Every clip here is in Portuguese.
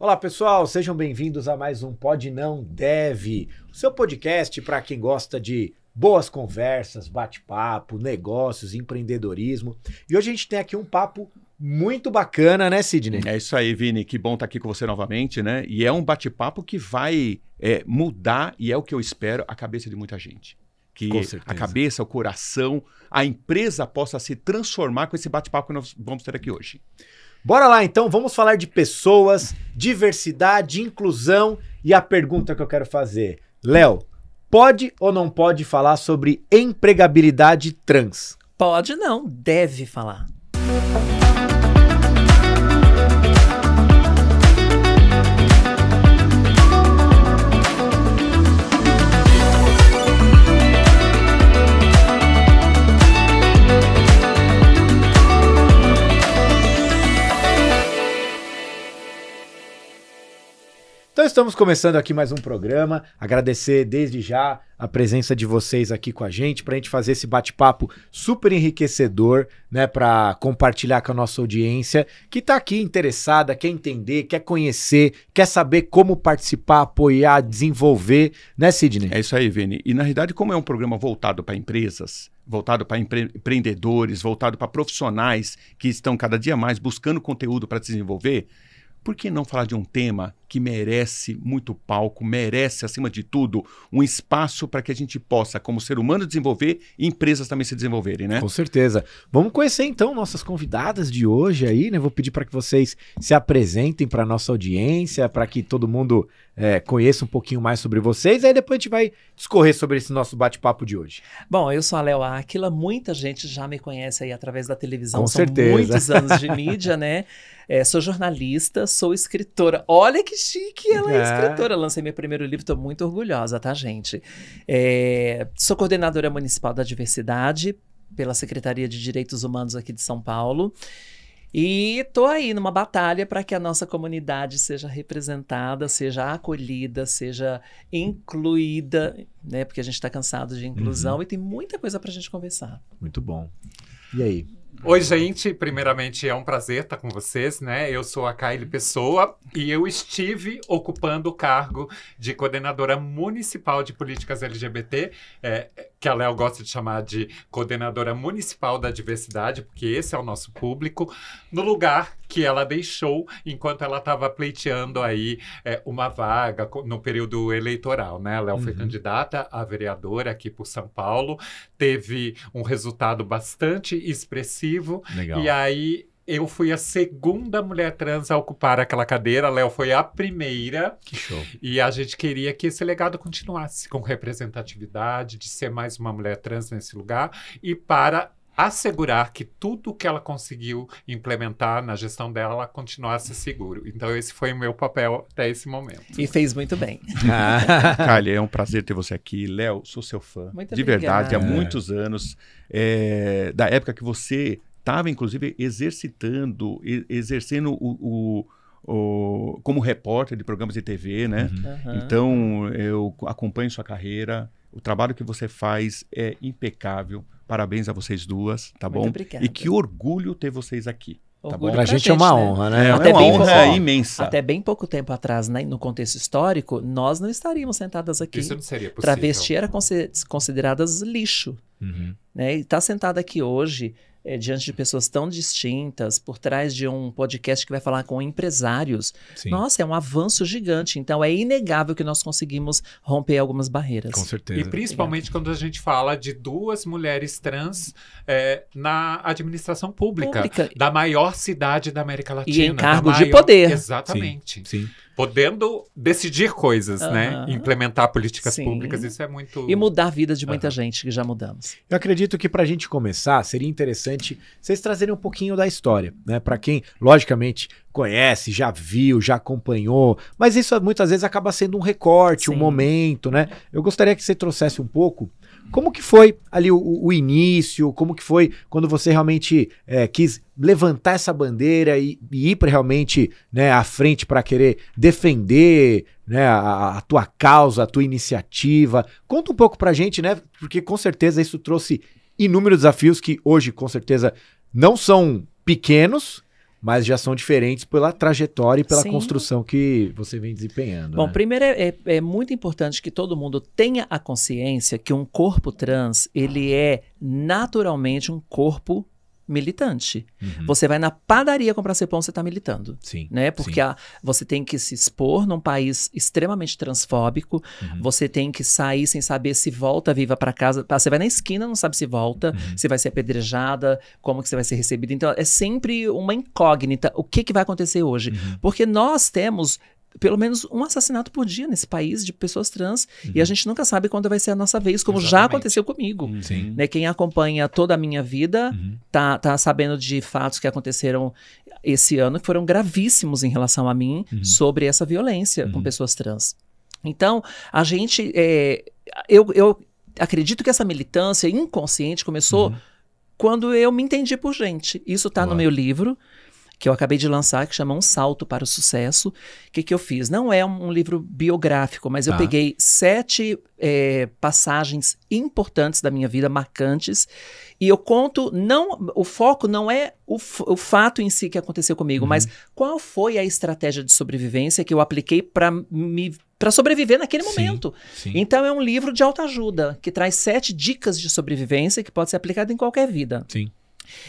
Olá pessoal, sejam bem-vindos a mais um Pode Não Deve, o seu podcast para quem gosta de boas conversas, bate-papo, negócios, empreendedorismo. E hoje a gente tem aqui um papo muito bacana, né, Sidney? É isso aí, Vini, que bom estar aqui com você novamente, né? E é um bate-papo que vai mudar, e é o que eu espero, a cabeça de muita gente. Que a cabeça, o coração, a empresa possa se transformar com esse bate-papo que nós vamos ter aqui hoje. Bora lá então, vamos falar de pessoas, diversidade, inclusão e a pergunta que eu quero fazer. Léo, pode ou não pode falar sobre empregabilidade trans? Pode não, deve falar. Então estamos começando aqui mais um programa, agradecer desde já a presença de vocês aqui com a gente, para a gente fazer esse bate-papo super enriquecedor, né, para compartilhar com a nossa audiência, que está aqui interessada, quer entender, quer conhecer, quer saber como participar, apoiar, desenvolver, né, Sidney? É isso aí, Vini. E na realidade, como é um programa voltado para empresas, voltado para empreendedores, voltado para profissionais que estão cada dia mais buscando conteúdo para desenvolver, por que não falar de um tema que merece muito palco, merece, acima de tudo, um espaço para que a gente possa, como ser humano, desenvolver e empresas também se desenvolverem, né? Com certeza. Vamos conhecer, então, nossas convidadas de hoje aí, né? Vou pedir para que vocês se apresentem para a nossa audiência, para que todo mundo conheça um pouquinho mais sobre vocês, aí depois a gente vai discorrer sobre esse nosso bate-papo de hoje. Bom, eu sou a Léo Áquila, muita gente já me conhece aí através da televisão, Com são certeza. Muitos anos de mídia, né? Sou jornalista, sou escritora. Olha que chique, ela é escritora. Lancei meu primeiro livro, estou muito orgulhosa, tá, gente? Sou coordenadora municipal da diversidade pela Secretaria de Direitos Humanos aqui de São Paulo. E estou aí numa batalha para que a nossa comunidade seja representada, seja acolhida, seja incluída, né? Porque a gente está cansado de inclusão e tem muita coisa para a gente conversar. Muito bom. E aí? Oi, gente. Primeiramente, é um prazer estar com vocês, né? Eu sou a Kaile Pessoa e eu estive ocupando o cargo de coordenadora municipal de políticas LGBT, que a Léo gosta de chamar de coordenadora municipal da diversidade, porque esse é o nosso público, no lugar que ela deixou enquanto ela estava pleiteando aí uma vaga no período eleitoral, né? A Léo foi candidata a vereadora aqui por São Paulo, teve um resultado bastante expressivo. Legal. E aí eu fui a segunda mulher trans a ocupar aquela cadeira, a Léo foi a primeira. Que show. E a gente queria que esse legado continuasse com representatividade, de ser mais uma mulher trans nesse lugar e para assegurar que tudo que ela conseguiu implementar na gestão dela continuasse seguro. Então esse foi o meu papel até esse momento. E fez muito bem. Kaile, é um prazer ter você aqui. Léo, sou seu fã. Muito de verdade, há obrigada. muitos anos. Da época que você estava, inclusive, exercendo como repórter de programas de TV, né? Então, eu acompanho sua carreira. O trabalho que você faz é impecável. Parabéns a vocês duas, tá bom? Muito obrigada. E que orgulho ter vocês aqui. Tá Orgulho bom? Pra gente é uma honra, né? É Até uma bem honra pouco- imensa. Até bem pouco tempo atrás, né, no contexto histórico, nós não estaríamos sentadas aqui. Isso não seria possível. Travesti era consideradas lixo. Né? E estar sentada aqui hoje, diante de pessoas tão distintas, por trás de um podcast que vai falar com empresários, Sim. nossa, é um avanço gigante. Então, é inegável que nós conseguimos romper algumas barreiras. Com certeza. E principalmente quando a gente fala de duas mulheres trans na administração pública, da maior cidade da América Latina. E em cargo da de maior... poder. Exatamente. Sim. Podendo decidir coisas, né? Implementar políticas Sim. públicas, isso é muito... E mudar a vida de muita gente, que já mudamos. Eu acredito que para a gente começar, seria interessante vocês trazerem um pouquinho da história, né? Para quem, logicamente, conhece, já viu, já acompanhou, mas isso muitas vezes acaba sendo um recorte, um Sim. momento, né? Eu gostaria que você trouxesse um pouco como que foi ali o início, como que foi quando você realmente quis levantar essa bandeira e ir pra, realmente, né, à frente para querer defender, né, a tua causa, a tua iniciativa. Conta um pouco pra gente, né? Porque com certeza isso trouxe inúmeros desafios que hoje, com certeza, não são pequenos, mas já são diferentes pela trajetória e pela Sim. construção que você vem desempenhando. Bom, né? primeiro é muito importante que todo mundo tenha a consciência que um corpo trans, ele é naturalmente um corpo militante. Uhum. Você vai na padaria comprar seu pão, você está militando. Sim. Né? Porque sim. você tem que se expor num país extremamente transfóbico, você tem que sair sem saber se volta viva para casa. Você vai na esquina, não sabe se volta, se vai ser apedrejada, como que você vai ser recebida. Então, é sempre uma incógnita o que vai acontecer hoje. Porque nós temos pelo menos um assassinato por dia nesse país de pessoas trans, e a gente nunca sabe quando vai ser a nossa vez, como já Exatamente. aconteceu comigo. Sim. Né, quem acompanha toda a minha vida tá sabendo de fatos que aconteceram esse ano que foram gravíssimos em relação a mim sobre essa violência com pessoas trans. Então, a gente... eu acredito que essa militância inconsciente começou quando eu me entendi por gente. Isso está no meu livro, que eu acabei de lançar, que chama Um Salto para o Sucesso. O que eu fiz? Não é um livro biográfico, mas eu peguei 7 passagens importantes da minha vida, marcantes, e eu conto, o foco não é o fato em si que aconteceu comigo, mas qual foi a estratégia de sobrevivência que eu apliquei para sobreviver naquele momento. Sim. Então é um livro de autoajuda, que traz 7 dicas de sobrevivência que pode ser aplicado em qualquer vida. Sim.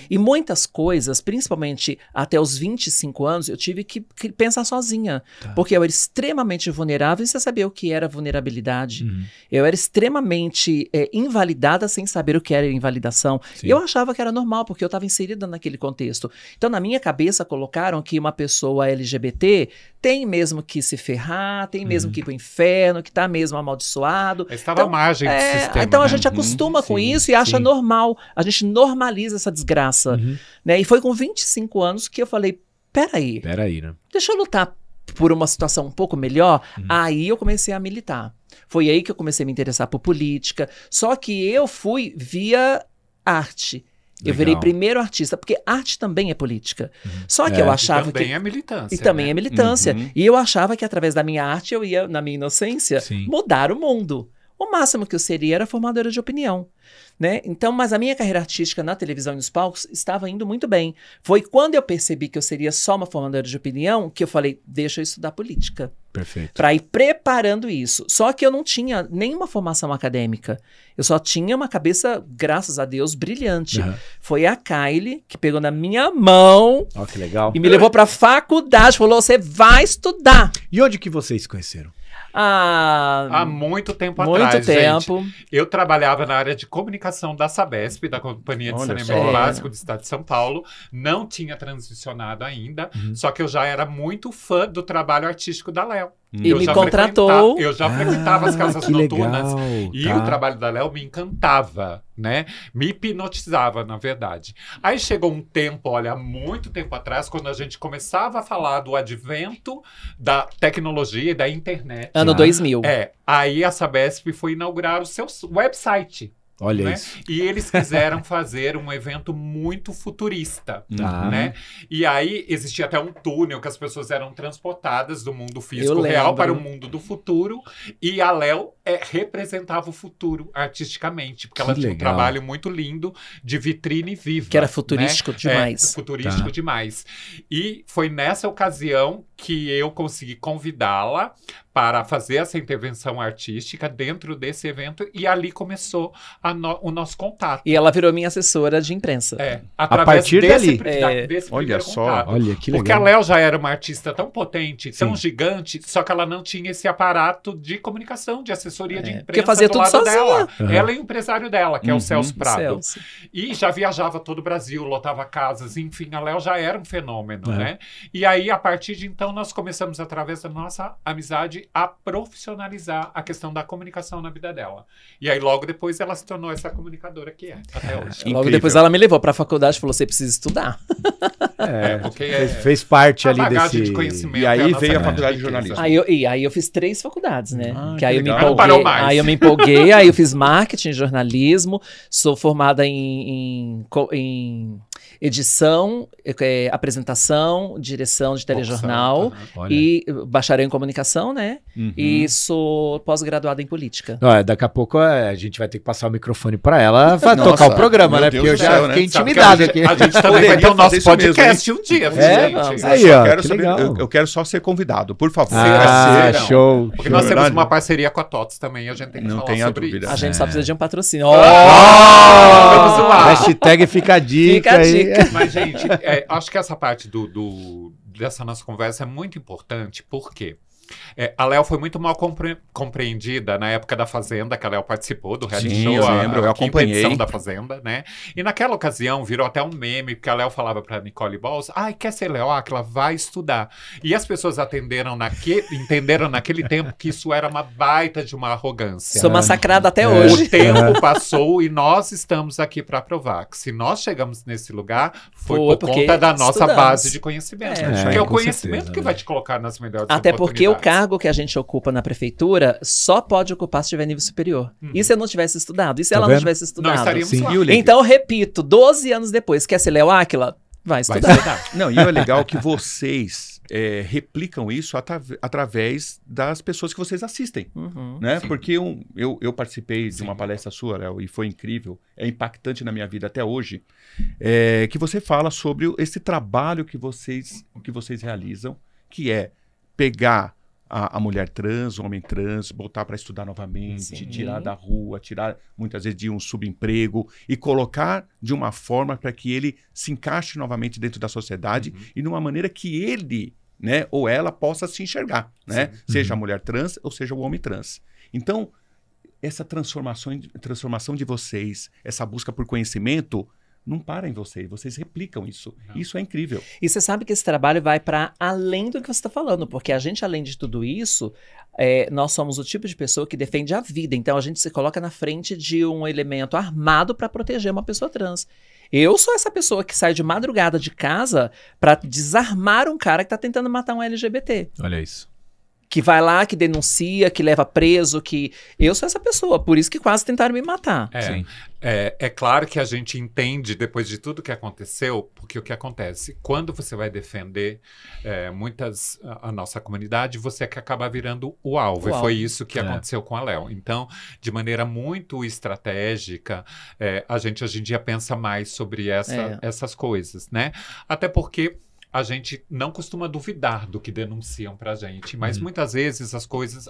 E muitas coisas, principalmente até os 25 anos, eu tive que pensar sozinha. Porque eu era extremamente vulnerável, e você sabia o que era vulnerabilidade. Eu era extremamente invalidada sem saber o que era invalidação. Sim. Eu achava que era normal, porque eu estava inserida naquele contexto. Então, na minha cabeça, colocaram que uma pessoa LGBT tem mesmo que se ferrar, tem mesmo que ir pro inferno, que tá mesmo amaldiçoado. Estava à margem do sistema. Então a né? gente acostuma com sim, isso e acha sim. normal. A gente normaliza essa desgraça. Né? E foi com 25 anos que eu falei, peraí, né? deixa eu lutar por uma situação um pouco melhor. Aí eu comecei a militar. Foi aí que eu comecei a me interessar por política. Só que eu fui via arte. Eu virei primeiro artista, porque arte também é política. Só que eu achava também que... é militância. E também né? é militância. E eu achava que através da minha arte eu ia, na minha inocência, Sim. mudar o mundo. O máximo que eu seria era formadora de opinião. Né? Então, mas a minha carreira artística na televisão e nos palcos estava indo muito bem. Foi quando eu percebi que eu seria só uma formadora de opinião que eu falei, deixa eu estudar política. Perfeito. Para ir preparando isso. Só que eu não tinha nenhuma formação acadêmica. Eu só tinha uma cabeça, graças a Deus, brilhante. Foi a Kylie que pegou na minha mão Ó, que legal. e me levou para a faculdade. Falou, você vai estudar. E onde que vocês se conheceram? Há muito tempo atrás, muito tempo. gente. Eu trabalhava na área de comunicação da Sabesp, da Companhia de Olha Saneamento só. Básico do Estado de São Paulo. Não tinha transicionado ainda, só que eu já era muito fã do trabalho artístico da Léo. E Eu me já contratou. Eu já frequentava as casas que noturnas. legal, E tá. o trabalho da Léo me encantava, né? Me hipnotizava, na verdade. Aí chegou um tempo, olha, muito tempo atrás, quando a gente começava a falar do advento da tecnologia e da internet. Ano 2000. Aí a Sabesp foi inaugurar o seu website. Olha Né? isso. E eles quiseram fazer um evento muito futurista, Tá. né? E aí existia até um túnel que as pessoas eram transportadas do mundo Eu físico lembro. real para o mundo do futuro. E a Léo representava o futuro artisticamente, porque ela Que tinha um legal. trabalho muito lindo de vitrine viva. Que era futurístico né? demais. Futurístico Tá. demais. E foi nessa ocasião que eu consegui convidá-la para fazer essa intervenção artística dentro desse evento, e ali começou o nosso contato. E ela virou minha assessora de imprensa. Através partir desse, dali. desse Olha primeiro só. contato. Olha que legal. Porque a Léo já era uma artista tão potente, tão Sim. gigante, só que ela não tinha esse aparato de comunicação, de assessoria de imprensa porque fazia do tudo lado sozinha. dela. Uhum. Ela e o empresário dela, que é o Celso Prado. Celso. E já viajava todo o Brasil, lotava casas, enfim, a Léo já era um fenômeno, né? E aí, a partir de então, nós começamos, através da nossa amizade, a profissionalizar a questão da comunicação na vida dela. E aí, logo depois, ela se tornou essa comunicadora que é, até hoje. Logo Incrível. depois ela me levou para a faculdade e falou, você precisa estudar. Porque fez parte a ali bagagem desse... de conhecimento. E aí é nossa veio a grande faculdade de riqueza. jornalismo. Aí eu fiz 3 faculdades, né? Ah, que que aí eu me legal. Não parou empolguei. mais. Aí eu me empolguei, aí eu fiz marketing, jornalismo, sou formada em edição, apresentação, direção de telejornal Olha. e bacharel em comunicação, né? Uhum. E sou pós-graduada em política. Ó, daqui a pouco a gente vai ter que passar o microfone pra ela pra Nossa, tocar o programa, meu né? Deus Porque eu do já céu, né? fiquei Sabe que intimidado aqui. a gente também vai ter o nosso podcast um dia, gente. vamos. Aí, Eu ó, quero que saber- legal. eu quero só ser convidado, por favor. Ah, Serão. show. Porque show. nós temos Verdade. uma parceria com a TOTS também, a gente tem que Não falar tenha sobre dúvida. isso. A gente só precisa de um patrocínio. Vamos lá. Hashtag fica a dica Fica a aí. dica. Mas, gente, acho que essa parte dessa nossa conversa é muito importante, porque a Léo foi muito mal compreendida na época da Fazenda, que a Léo participou do reality Sim, show, eu lembro, eu quinta acompanhei. edição da Fazenda, né? E naquela ocasião virou até um meme, porque a Léo falava pra Nicole Balls, quer ser Léo Áquila? Vai estudar. E as pessoas entenderam naquele tempo que isso era uma baita de uma arrogância. Sou massacrada até O hoje. tempo passou e nós estamos aqui para provar que se nós chegamos nesse lugar, foi por porque conta da nossa estudamos. base de conhecimento. Porque é o com conhecimento certeza, que né? vai te colocar nas melhores Até porque o oportunidades. cargo que a gente ocupa na prefeitura só pode ocupar se tiver nível superior. E se eu não tivesse estudado? E se Tá ela vendo? não tivesse Não estudado? estaríamos Sim. lá. E o legal- Então, eu repito, 12 anos depois, quer ser Léo Áquila? Vai Vai estudar. estudar. Não, e é legal que vocês replicam isso através das pessoas que vocês assistem, Uhum. né? Sim. Porque eu participei de uma palestra sua, Léo, e foi incrível, é impactante na minha vida até hoje, que você fala sobre esse trabalho que vocês realizam, que é pegar a mulher trans, o homem trans, botar para estudar novamente, Sim. tirar da rua, tirar muitas vezes de um subemprego e colocar de uma forma para que ele se encaixe novamente dentro da sociedade e numa maneira que ele, né, ou ela possa se enxergar, né? Seja a mulher trans ou seja o homem trans. Então, essa transformação de vocês, essa busca por conhecimento, não para em vocês replicam isso. Não. Isso é incrível. E você sabe que esse trabalho vai para além do que você está falando, porque a gente, além de tudo isso, nós somos o tipo de pessoa que defende a vida. Então, a gente se coloca na frente de um elemento armado para proteger uma pessoa trans. Eu sou essa pessoa que sai de madrugada de casa para desarmar um cara que está tentando matar um LGBT. Olha isso. Que vai lá, que denuncia, que leva preso, que... Eu sou essa pessoa, por isso que quase tentaram me matar. Sim. É claro que a gente entende, depois de tudo que aconteceu, porque o que acontece? Quando você vai defender a nossa comunidade, você é que acaba virando o alvo. E foi isso que aconteceu com a Léo. Então, de maneira muito estratégica, a gente hoje em dia pensa mais sobre essas coisas, né? Até porque a gente não costuma duvidar do que denunciam pra gente, mas muitas vezes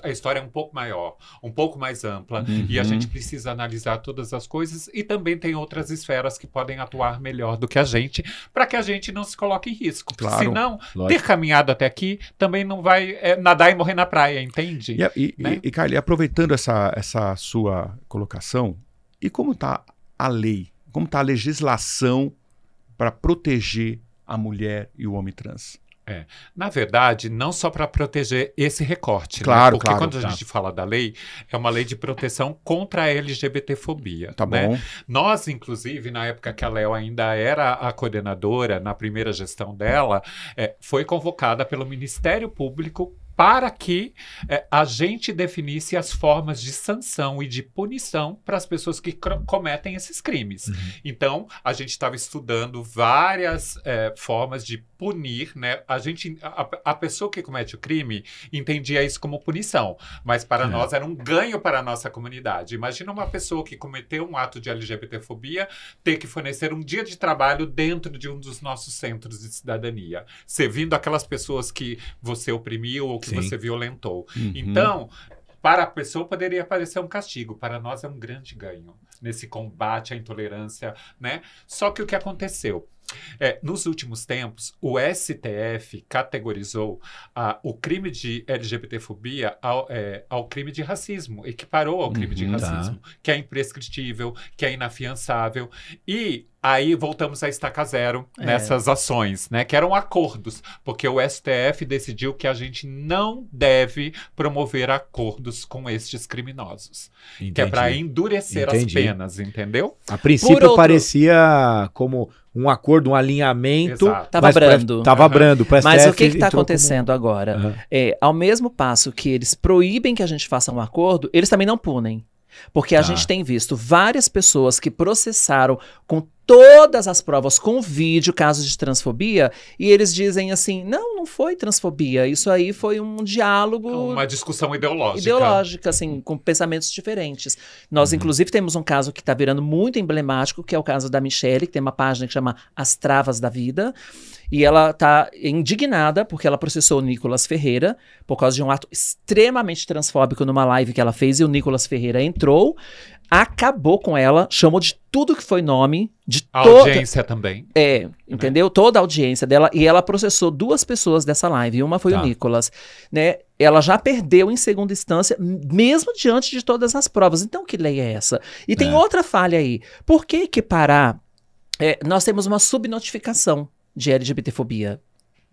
a história é um pouco maior, um pouco mais ampla, e a gente precisa analisar todas as coisas, e também tem outras esferas que podem atuar melhor do que a gente, para que a gente não se coloque em risco. Claro, Senão, lógico. ter caminhado até aqui também não vai nadar e morrer na praia, entende? Né? E Kylie, aproveitando essa sua colocação, e como está a lei, como está a legislação para proteger a mulher e o homem trans? Na verdade, não só para proteger esse recorte, Claro, né? Porque claro, quando a gente fala da lei, é uma lei de proteção contra a LGBTfobia. Tá né? bom. Nós, inclusive, na época que a Léo ainda era a coordenadora, na primeira gestão dela, foi convocada pelo Ministério Público para que a gente definisse as formas de sanção e de punição para as pessoas que cometem esses crimes. Então, a gente estava estudando várias formas de punir, né? A pessoa que comete o crime entendia isso como punição, mas para nós era um ganho para a nossa comunidade. Imagina uma pessoa que cometeu um ato de LGBTfobia ter que fornecer um dia de trabalho dentro de um dos nossos centros de cidadania, servindo aquelas pessoas que você oprimiu ou que você violentou. Então, para a pessoa poderia parecer um castigo, para nós é um grande ganho nesse combate à intolerância, né? Só que o que aconteceu? Nos últimos tempos, o STF categorizou o crime de LGBTfobia ao crime de racismo, equiparou ao crime de racismo, que é imprescritível, que é inafiançável, e aí voltamos a estaca zero nessas ações, né? Que eram acordos, porque o STF decidiu que a gente não deve promover acordos com estes criminosos. Entendi. Que é para endurecer as penas, entendeu? A princípio parecia como um acordo, um alinhamento. Exato. Tava brando. Tava brando. Mas o que está acontecendo agora? Ao mesmo passo que eles proíbem que a gente faça um acordo, eles também não punem. Porque a gente tem visto várias pessoas que processaram com todas as provas com vídeo, casos de transfobia, e eles dizem assim, não foi transfobia, isso aí foi um diálogo... Uma discussão ideológica. Ideológica, assim, com pensamentos diferentes. Nós, inclusive, temos um caso que está virando muito emblemático, que é o caso da Michelle, que tem uma página que chama As Travas da Vida, e ela está indignada porque ela processou o Nicolas Ferreira por causa de um ato extremamente transfóbico numa live que ela fez, e o Nicolas Ferreira entrou, acabou com ela, chamou de tudo que foi nome, de A toda... audiência também. Entendeu? Toda a audiência dela, e ela processou 2 pessoas dessa live, e uma foi o Nicolas, né? Ela já perdeu em segunda instância, mesmo diante de todas as provas. Então, que lei é essa? E tem outra falha aí. Por que equiparar... nós temos uma subnotificação de LGBTfobia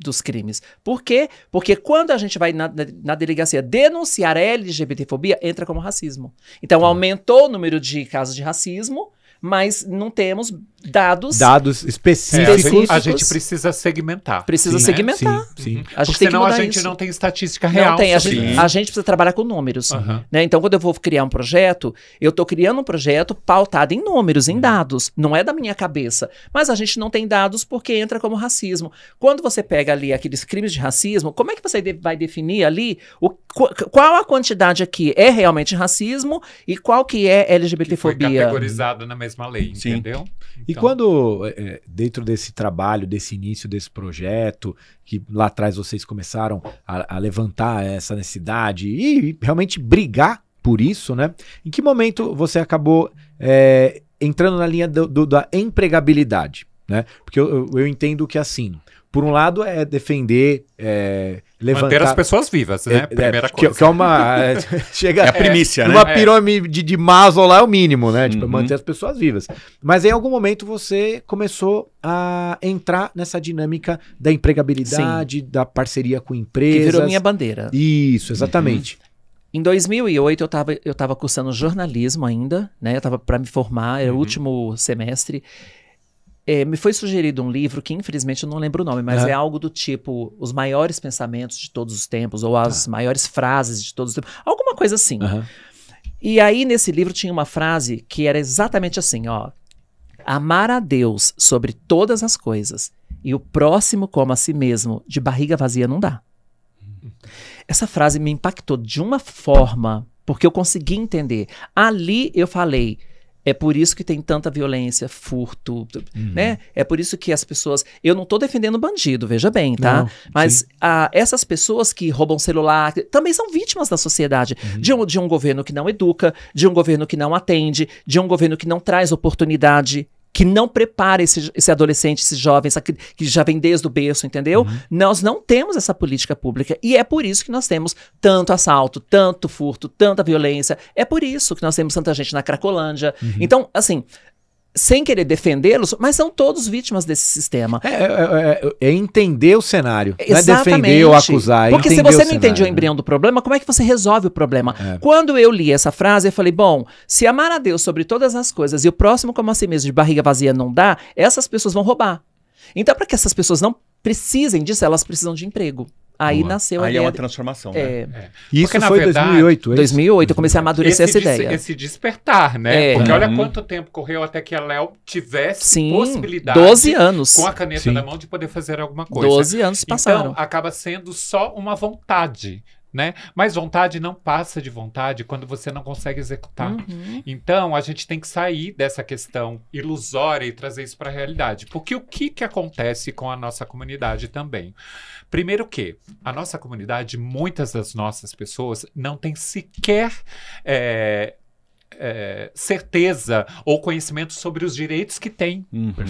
dos crimes. Por quê? Porque quando a gente vai na delegacia denunciar a LGBTfobia, entra como racismo. Então, aumentou o número de casos de racismo, mas não temos dados específicos. A gente precisa segmentar. Precisa segmentar. Sim. A gente Porque tem que senão a mudar gente isso. não tem estatística real. Não tem, a sobre gente precisa trabalhar com números. Uhum. Né? Então, quando eu vou criar um projeto, eu estou criando um projeto pautado em números, em dados. Não é da minha cabeça. Mas a gente não tem dados porque entra como racismo. Quando você pega ali aqueles crimes de racismo, como é que você vai definir ali qual a quantidade aqui é realmente racismo e qual que é foi LGBTfobia? categorizado na mesma lei, Sim. entendeu? E Então, quando, dentro desse trabalho, desse início desse projeto, que lá atrás vocês começaram a levantar essa necessidade e realmente brigar por isso, né? Em que momento você acabou entrando na linha da empregabilidade, né? Porque eu entendo que, assim, por um lado é defender, levantar... manter as pessoas vivas, né? Primeira coisa. Que é uma... chega, É a primícia, né? Uma pirâmide de Maslow lá é o mínimo, né? Tipo, manter as pessoas vivas. Mas em algum momento você começou a entrar nessa dinâmica da empregabilidade, da parceria com empresas. Que virou minha bandeira. Isso, exatamente. Em 2008, eu tava cursando jornalismo ainda, né? Eu tava para me formar, era o último semestre. Me foi sugerido um livro que, infelizmente, eu não lembro o nome, mas é algo do tipo Os Maiores Pensamentos de Todos os Tempos, ou As Maiores Frases de Todos os Tempos, alguma coisa assim. E aí, nesse livro, tinha uma frase que era exatamente assim, ó. Amar a Deus sobre todas as coisas e o próximo como a si mesmo, de barriga vazia não dá. Essa frase me impactou de uma forma, porque eu consegui entender. Ali eu falei... É por isso que tem tanta violência, furto, né? É por isso que as pessoas... Eu não tô defendendo bandido, veja bem, tá? Não, mas essas pessoas que roubam celular também são vítimas da sociedade. De um governo que não educa, de um governo que não atende, de um governo que não traz oportunidade, que não prepara esse adolescente, esse jovem, que já vem desde o berço, entendeu? Nós não temos essa política pública. E é por isso que nós temos tanto assalto, tanto furto, tanta violência. É por isso que nós temos tanta gente na Cracolândia. Então, assim... sem querer defendê-los, mas são todos vítimas desse sistema. É entender o cenário. Exatamente. Não é defender ou acusar. Porque se você não entende o embrião do problema, como é que você resolve o problema? Quando eu li essa frase, eu falei, bom, se amar a Deus sobre todas as coisas e o próximo como a si mesmo de barriga vazia não dá, essas pessoas vão roubar. Então, para que essas pessoas não precisem disso, elas precisam de emprego. Aí nasceu a Aí ideia. é uma transformação, né? Isso Porque, foi em verdade, 2008, é isso? 2008, eu comecei a amadurecer essa ideia. Esse despertar, né? Porque olha quanto tempo correu até que a Léo tivesse possibilidade 12 anos. com a caneta na mão de poder fazer alguma coisa. 12 anos passaram. Então, acaba sendo só uma vontade, né? Mas vontade não passa de vontade quando você não consegue executar. Então, a gente tem que sair dessa questão ilusória e trazer isso para a realidade. Porque o que acontece com a nossa comunidade também? Primeiro que a nossa comunidade, muitas das nossas pessoas não têm sequer certeza ou conhecimento sobre os direitos que têm.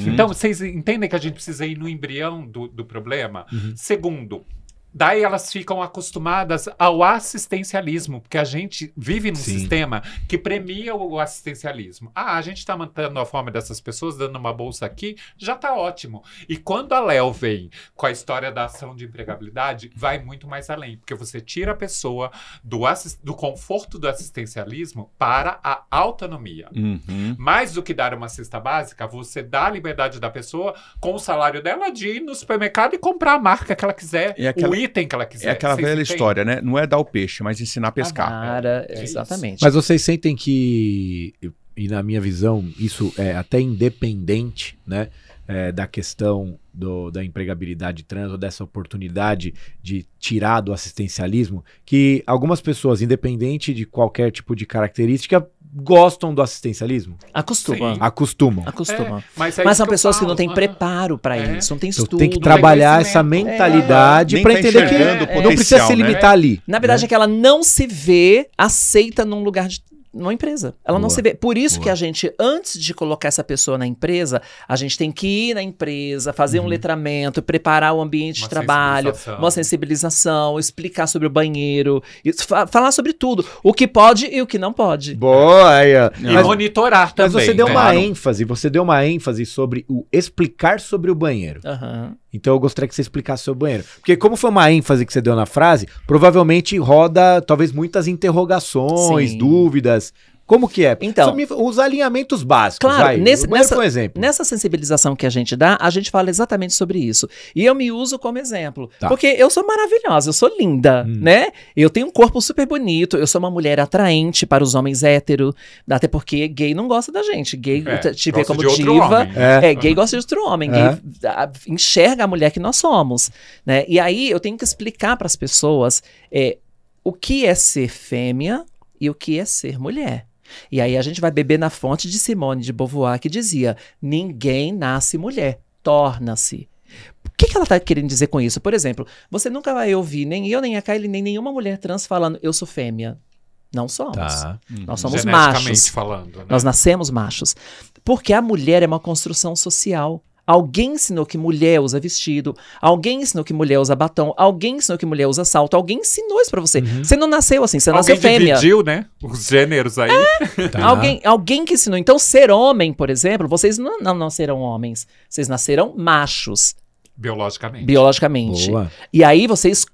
Então, vocês entendem que a gente precisa ir no embrião do problema? Segundo, daí elas ficam acostumadas ao assistencialismo, porque a gente vive num sistema que premia o assistencialismo. A gente está mantendo a fome dessas pessoas, dando uma bolsa aqui, já está ótimo. E quando a Léo vem com a história da ação de empregabilidade, vai muito mais além, porque você tira a pessoa do conforto do assistencialismo para a autonomia. Mais do que dar uma cesta básica, você dá a liberdade da pessoa com o salário dela de ir no supermercado e comprar a marca que ela quiser. E aquela item que ela quiser. É aquela Vocês velha entendem? história, né? Não é dar o peixe, mas ensinar a pescar. Vara, É isso. exatamente. Mas vocês sentem que, e na minha visão, isso é até independente, né, da questão da empregabilidade trans ou dessa oportunidade de tirar do assistencialismo, que algumas pessoas, independente de qualquer tipo de característica, gostam do assistencialismo? Acostuma. Sim. Acostumam. Acostuma. Mas Mas são pessoas que não têm preparo para isso, não tem Então estudo. tem que não trabalhar conhecimento. essa mentalidade Nem para tá entender que enxergando o não precisa potencial, se né? limitar ali. Na verdade, né? é que ela não se vê aceita num lugar numa empresa. Ela não Boa. se vê. Por isso Boa. que a gente, antes de colocar essa pessoa na empresa, a gente tem que ir na empresa, fazer um letramento, preparar o ambiente Uma de trabalho, sensibilização. uma sensibilização, explicar sobre o banheiro, falar sobre tudo. O que pode e o que não pode. Boa, aí, ó. E Mas- monitorar Mas também. você deu né? uma Claro. ênfase, sobre o explicar sobre o banheiro. Aham. Então eu gostaria que você explicasse sobre o banheiro. Porque como foi uma ênfase que você deu na frase, provavelmente roda talvez muitas interrogações, Sim. dúvidas. Como que é? Então- Os alinhamentos básicos, Claro, vai. nesse- O banheiro nessa- foi um exemplo. Nessa sensibilização que a gente dá, a gente fala exatamente sobre isso. E eu me uso como exemplo. Tá. Porque eu sou maravilhosa, eu sou linda, né? Eu tenho um corpo super bonito, eu sou uma mulher atraente para os homens héteros, até porque gay não gosta da gente. Gay te vê gosta como de outro diva. homem. Gay gosta de outro homem. É. Gay enxerga a mulher que nós somos, né? E aí eu tenho que explicar para as pessoas o que é ser fêmea e o que é ser mulher. E aí a gente vai beber na fonte de Simone de Beauvoir, que dizia: ninguém nasce mulher, torna-se. O que ela está querendo dizer com isso? Por exemplo, você nunca vai ouvir, nem eu, nem a Kylie, nem nenhuma mulher trans falando eu sou fêmea. Não somos. Tá. Nós somos Geneticamente machos. falando. Né? Nós nascemos machos. Porque a mulher é uma construção social. Alguém ensinou que mulher usa vestido, alguém ensinou que mulher usa batom, alguém ensinou que mulher usa salto, alguém ensinou isso pra você. Você não nasceu assim, você nasceu Alguém fêmea. dividiu, né? Os gêneros aí. Tá. Alguém que ensinou. Então, ser homem, por exemplo, vocês não nasceram homens, vocês nasceram machos, Biologicamente. biologicamente. Boa. E aí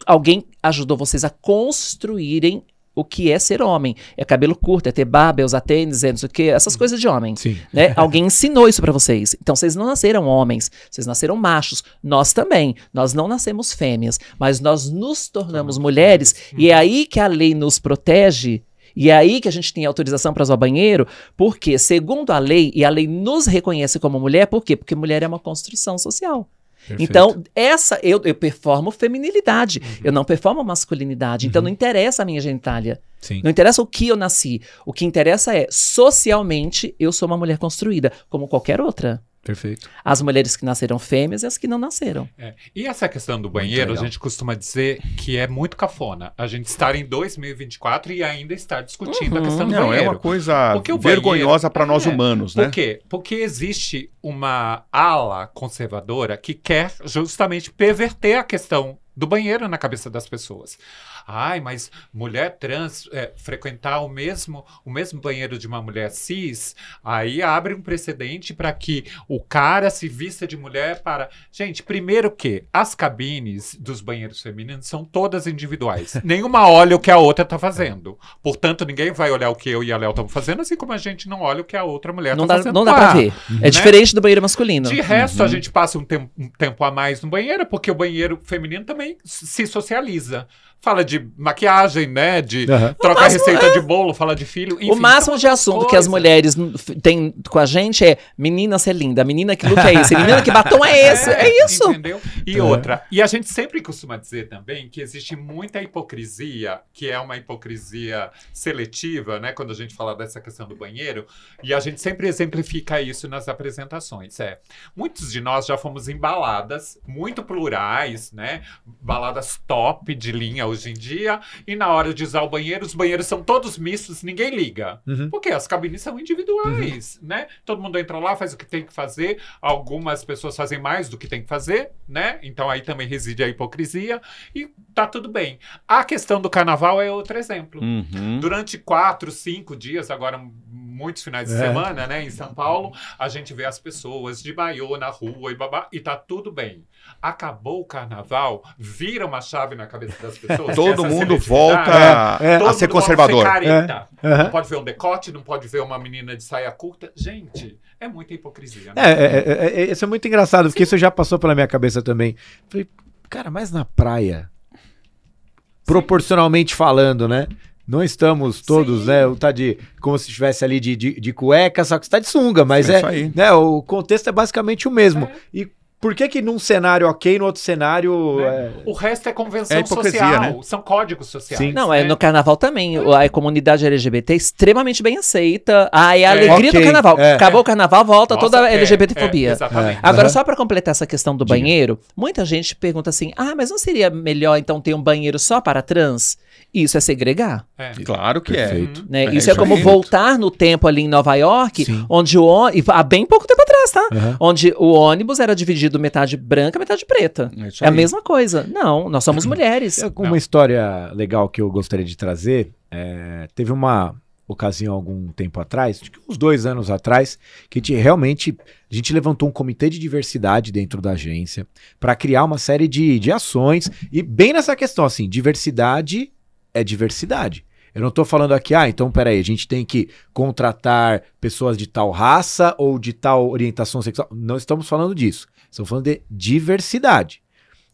alguém ajudou vocês a construírem o que é ser homem. É cabelo curto, é ter barba, é usar tênis, é não sei o quê, essas coisas de homem. Sim. Né? Alguém ensinou isso pra vocês. Então vocês não nasceram homens, vocês nasceram machos. Nós também. Nós não nascemos fêmeas, mas nós nos tornamos mulheres e é aí que a lei nos protege. E é aí que a gente tem autorização para usar o banheiro, porque segundo a lei, e a lei nos reconhece como mulher, por quê? Porque mulher é uma construção social. Perfeito. Então, eu performo feminilidade, eu não performo masculinidade. Então, não interessa a minha genitália. Sim. Não interessa o que eu nasci. O que interessa é, socialmente, eu sou uma mulher construída, como qualquer outra. Perfeito. As mulheres que nasceram fêmeas e as que não nasceram. E essa questão do banheiro, a legal. gente costuma dizer que é muito cafona. A gente estar em 2024 e ainda estar discutindo a questão do Não, banheiro. é uma coisa Porque o vergonhosa para nós banheiro- humanos, Por né? quê? Porque existe uma ala conservadora que quer justamente perverter a questão do banheiro na cabeça das pessoas. Ai, mas mulher trans frequentar o mesmo banheiro de uma mulher cis, aí abre um precedente para que o cara se vista de mulher para... Gente, primeiro que as cabines dos banheiros femininos são todas individuais. Nenhuma olha o que a outra está fazendo. Portanto, ninguém vai olhar o que eu e a Léo estamos fazendo, assim como a gente não olha o que a outra mulher Não está dá, fazendo. não dá lá. pra ver. É diferente do banheiro masculino. De resto, a gente passa um tempo a mais no banheiro, porque o banheiro feminino também se socializa. Fala de maquiagem, né? De trocar receita de bolo, fala de filho. Enfim, O máximo são de assunto que as coisas. mulheres têm com a gente é menina ser linda, menina que look é esse, menina que batom é esse, é isso. Entendeu? E outra. E a gente sempre costuma dizer também que existe muita hipocrisia, que é uma hipocrisia seletiva, né? Quando a gente fala dessa questão do banheiro, e a gente sempre exemplifica isso nas apresentações. Muitos de nós já fomos em baladas muito plurais, né? Baladas top de linha hoje em dia, e na hora de usar o banheiro, os banheiros são todos mistos, ninguém liga. Porque as cabines são individuais, né? Todo mundo entra lá, faz o que tem que fazer, algumas pessoas fazem mais do que tem que fazer, né? Então aí também reside a hipocrisia, e tá tudo bem. A questão do carnaval é outro exemplo. Durante 4, 5 dias, agora muitos finais de semana, né, em São Paulo, a gente vê as pessoas de maiô na rua e tá tudo bem. Acabou o carnaval, vira uma chave na cabeça das pessoas. Todo essa mundo seletividade, volta todo a ser mundo conservador. volta a ser careta. É. Não pode ver um decote, não pode ver uma menina de saia curta. Gente, é muita hipocrisia. Né? Isso é muito engraçado, porque isso já passou pela minha cabeça também. Falei, cara, mas na praia proporcionalmente falando, né? Não estamos todos, né? Tá como se estivesse ali de cueca, só que você tá de sunga, mas isso aí. né? O contexto é basicamente o mesmo. E por que num cenário ok, no outro cenário... O resto é convenção hipocrisia, social, né? são códigos sociais. Sim. Não, no carnaval também. A comunidade LGBT é extremamente bem aceita. É a alegria do Ok, carnaval. Acabou o carnaval, volta toda a LGBTfobia. Exatamente. Agora, só para completar essa questão do banheiro, muita gente pergunta assim: mas não seria melhor então ter um banheiro só para trans? Isso é segregar. Claro que Perfeito. Né? É Isso é isso como aí. voltar no tempo ali em Nova York, Sim. onde e há bem pouco tempo atrás, tá? Onde o ônibus era dividido metade branca, metade preta. isso É a aí. mesma coisa. Não, nós somos mulheres. Uma história legal que eu gostaria de trazer, teve uma ocasião algum tempo atrás, acho que uns 2 anos atrás, que a gente levantou um comitê de diversidade dentro da agência para criar uma série de ações, e bem nessa questão, assim, diversidade é diversidade. Eu não estou falando aqui, então peraí, a gente tem que contratar pessoas de tal raça ou de tal orientação sexual. Não estamos falando disso. Estamos falando de diversidade.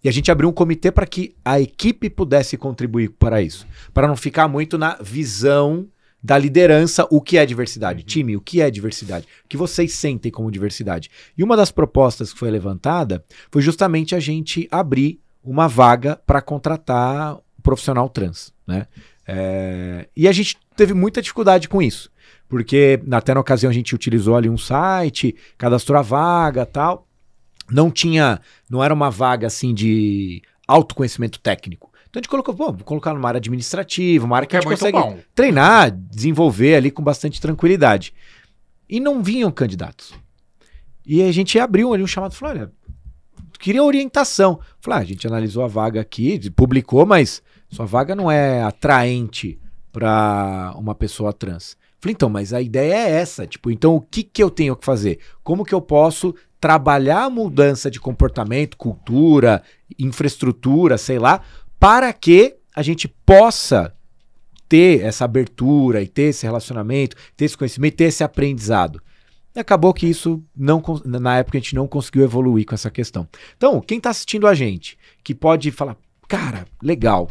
E a gente abriu um comitê para que a equipe pudesse contribuir para isso. Para não ficar muito na visão da liderança, o que é diversidade. Time, o que é diversidade? O que vocês sentem como diversidade? E uma das propostas que foi levantada foi justamente a gente abrir uma vaga para contratar um profissional trans, né? E a gente teve muita dificuldade com isso, porque até na ocasião a gente utilizou ali um site, cadastrou a vaga e tal, não era uma vaga assim de autoconhecimento técnico. Então a gente colocou, vou colocar numa área administrativa, uma área que a gente consegue treinar, desenvolver ali com bastante tranquilidade. E não vinham candidatos. E a gente abriu ali um chamado e falou, olha, queria orientação. Falei, a gente analisou a vaga aqui, publicou, mas sua vaga não é atraente para uma pessoa trans. Falei, então, mas a ideia é essa, então o que eu tenho que fazer? Como que eu posso trabalhar a mudança de comportamento, cultura, infraestrutura, sei lá, para que a gente possa ter essa abertura e ter esse relacionamento, ter esse conhecimento, ter esse aprendizado. E acabou que isso, na época, a gente não conseguiu evoluir com essa questão. Então, quem está assistindo a gente, que pode falar, cara, legal,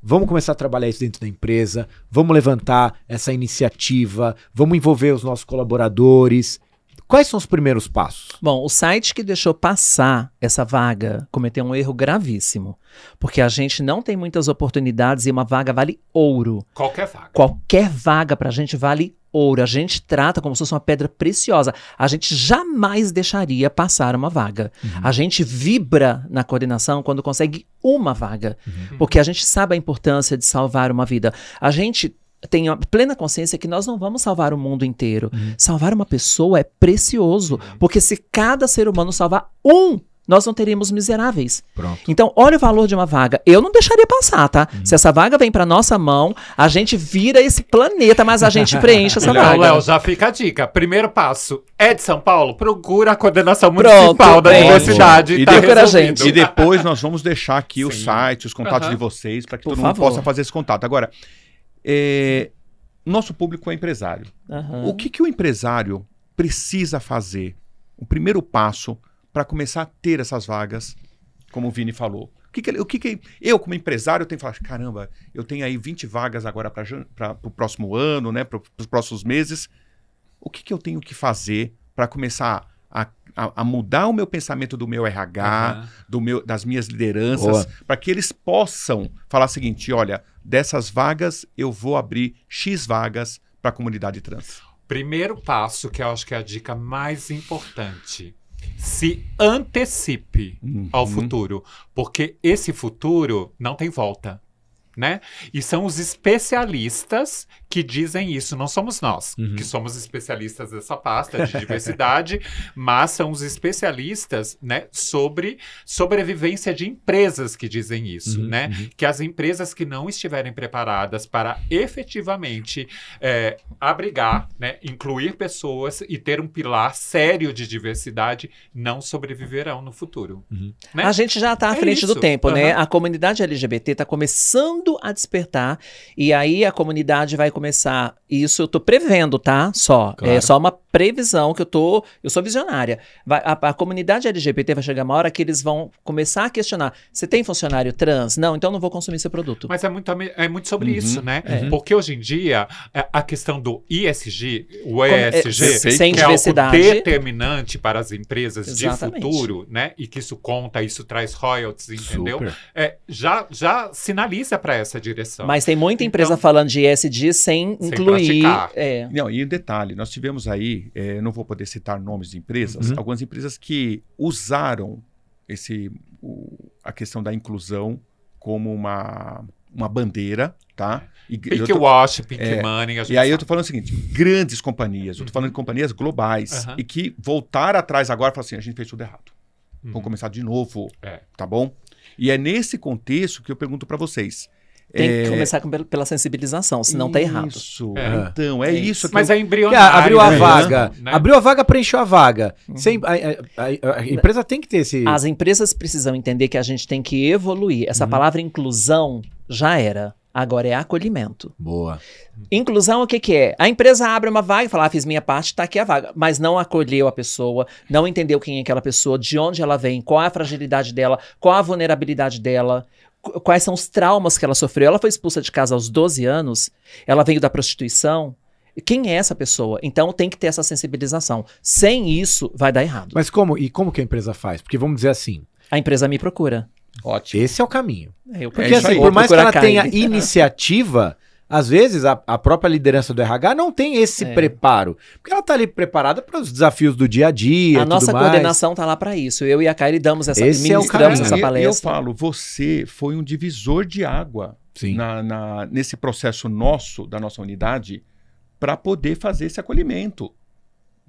vamos começar a trabalhar isso dentro da empresa, vamos levantar essa iniciativa, vamos envolver os nossos colaboradores. Quais são os primeiros passos? Bom, o site que deixou passar essa vaga cometeu um erro gravíssimo, porque a gente não tem muitas oportunidades e uma vaga vale ouro. Qualquer vaga. Qualquer vaga pra gente vale ouro. A gente trata como se fosse uma pedra preciosa. A gente jamais deixaria passar uma vaga. A gente vibra na coordenação quando consegue uma vaga, porque a gente sabe a importância de salvar uma vida. A gente tem a plena consciência que nós não vamos salvar o mundo inteiro. Salvar uma pessoa é precioso, porque se cada ser humano salvar nós não teríamos miseráveis. Pronto. Então, olha o valor de uma vaga. Eu não deixaria passar, tá? Se essa vaga vem pra nossa mão, a gente vira esse planeta, mas a gente preenche essa vaga. Léo, já fica a dica. Primeiro passo, é de São Paulo? Procura a coordenação municipal da universidade. E tá procura a resolvido. gente. E depois nós vamos deixar aqui o site, os contatos de vocês, para que Por todo mundo favor. possa fazer esse contato. Agora, nosso público é empresário. O que o empresário precisa fazer? O primeiro passo para começar a ter essas vagas, como o Vini falou. O que eu, como empresário, tenho que falar, caramba, eu tenho aí 20 vagas agora para o próximo ano, né, para os próximos meses. O que eu tenho que fazer para começar a mudar o meu pensamento do meu RH, das minhas lideranças, para que eles possam falar o seguinte, olha, dessas vagas eu vou abrir X vagas para a comunidade trans. Primeiro passo, que eu acho que é a dica mais importante, se antecipe ao futuro, porque esse futuro não tem volta, né? E são os especialistas que dizem isso, não somos nós, que somos especialistas dessa pasta de diversidade, mas são os especialistas, né, sobre sobrevivência de empresas que dizem isso, né? Que as empresas que não estiverem preparadas para efetivamente abrigar, né, incluir pessoas e ter um pilar sério de diversidade, não sobreviverão no futuro. Né? A gente já está à frente do tempo, né? A comunidade LGBT está começando começando a despertar, e aí a comunidade vai começar, isso eu tô prevendo, tá? Só, Claro. é só uma previsão que eu sou visionária. A comunidade LGBT vai chegar uma hora que eles vão começar a questionar, você tem funcionário trans? Não, então não vou consumir seu produto. Mas é muito sobre isso, né? É. Porque hoje em dia, a questão do ISG, o ESG, sem que é algo diversidade. determinante para as empresas Exatamente. de futuro, né? E que isso conta, isso traz royalties, entendeu? Super. Já sinaliza para essa direção. Mas tem muita empresa Então- falando de ESG sem incluir. praticar. Não, e um detalhe, nós tivemos aí, não vou poder citar nomes de empresas, algumas empresas que usaram a questão da inclusão como uma bandeira, tá? Pink Wash, Pink Money, a gente E aí eu sabe. tô falando o seguinte, grandes companhias, eu tô falando de companhias globais, Uhum. e que voltaram atrás agora e falaram assim, a gente fez tudo errado. Vamos começar de novo, tá bom? E é nesse contexto que eu pergunto para vocês. Tem que começar pela sensibilização, senão tá errado. Isso, É. então, é isso que Mas eu... é embrionário. Abriu a mesmo, vaga. né? Abriu a vaga, preencheu a vaga. A empresa tem que ter esse... As empresas precisam entender que a gente tem que evoluir. Essa palavra inclusão já era. Agora é acolhimento. Boa. Inclusão, o que que é? A empresa abre uma vaga e fala, fiz minha parte, tá aqui a vaga. Mas não acolheu a pessoa, não entendeu quem é aquela pessoa, de onde ela vem, qual é a fragilidade dela, qual a vulnerabilidade dela, quais são os traumas que ela sofreu. Ela foi expulsa de casa aos 12 anos, ela veio da prostituição. Quem é essa pessoa? Então tem que ter essa sensibilização. Sem isso, vai dar errado. Mas como que a empresa faz? Porque vamos dizer assim, A empresa me procura. Ótimo. esse é o caminho. Eu Porque isso assim, aí. por mais que Procura ela tenha Kylie. iniciativa, às vezes a própria liderança do RH não tem esse preparo. Porque ela tá ali preparada para os desafios do dia a dia A e nossa tudo mais. coordenação tá lá para isso. Eu e a Kylie damos essa, Esse é o ministramos caminho. essa E eu palestra. falo, você foi um divisor de água Sim. nesse processo nosso, da nossa unidade, para poder fazer esse acolhimento,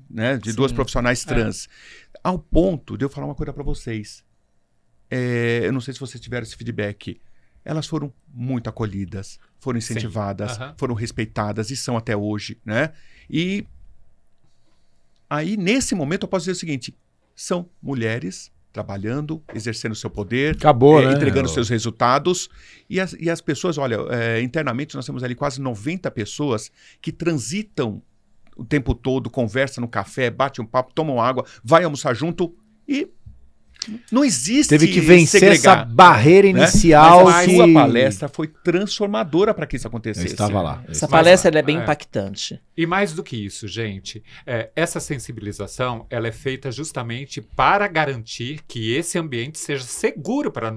né, de duas Sim. profissionais trans. Ao ponto de eu falar uma coisa para vocês. Eu não sei se vocês tiveram esse feedback. Elas foram muito acolhidas, foram incentivadas, foram respeitadas e são até hoje, né? E aí, nesse momento, eu posso dizer o seguinte: são mulheres trabalhando, exercendo o seu poder, Acabou, né? entregando seus resultados. E as pessoas, olha, internamente nós temos ali quase 90 pessoas que transitam o tempo todo, conversam no café, batem um papo, tomam água, vai almoçar junto e não existe Teve que vencer segregar, essa barreira né? inicial. Mas a que... sua palestra foi transformadora para que isso Eu acontecesse. estava lá. Essa palestra ela é bem impactante. E mais do que isso, gente, essa sensibilização ela é feita justamente para garantir que esse ambiente seja seguro para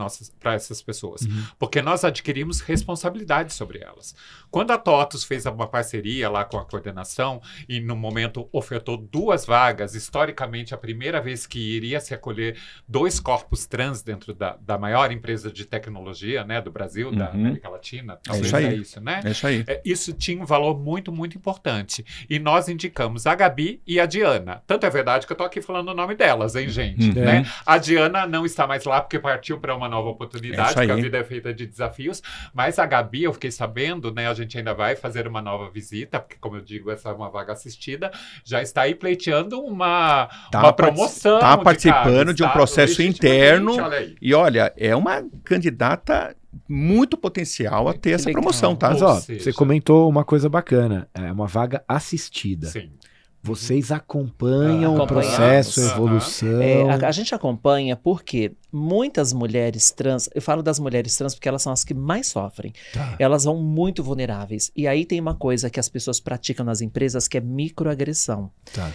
essas pessoas. Porque nós adquirimos responsabilidade sobre elas. Quando a TOTUS fez uma parceria lá com a coordenação e no momento ofertou 2 vagas, historicamente a primeira vez que iria se acolher 2 corpos trans dentro da maior empresa de tecnologia, né, do Brasil, da América Latina, talvez isso aí. é isso, né? É isso aí. Isso tinha um valor muito, muito importante. E nós indicamos a Gabi e a Diana. Tanto é verdade que eu estou aqui falando o nome delas, hein, gente? Né? A Diana não está mais lá porque partiu para uma nova oportunidade, porque a vida é feita de desafios. Mas a Gabi, eu fiquei sabendo, né? A gente ainda vai fazer uma nova visita, porque, como eu digo, essa é uma vaga assistida. Já está aí pleiteando uma promoção. Está participando cargos, de um tá? processo Legitimamente, interno. olha aí. E olha, é uma candidata muito potencial a ter essa legal. promoção, tá? Mas Ou ó, seja- você comentou uma coisa bacana. É uma vaga assistida. Sim. Vocês acompanham o Acompanhamos. processo, a Aham. evolução. A gente acompanha porque muitas mulheres trans, eu falo das mulheres trans porque elas são as que mais sofrem. Tá. Elas são muito vulneráveis. E aí tem uma coisa que as pessoas praticam nas empresas que é microagressão. Tá.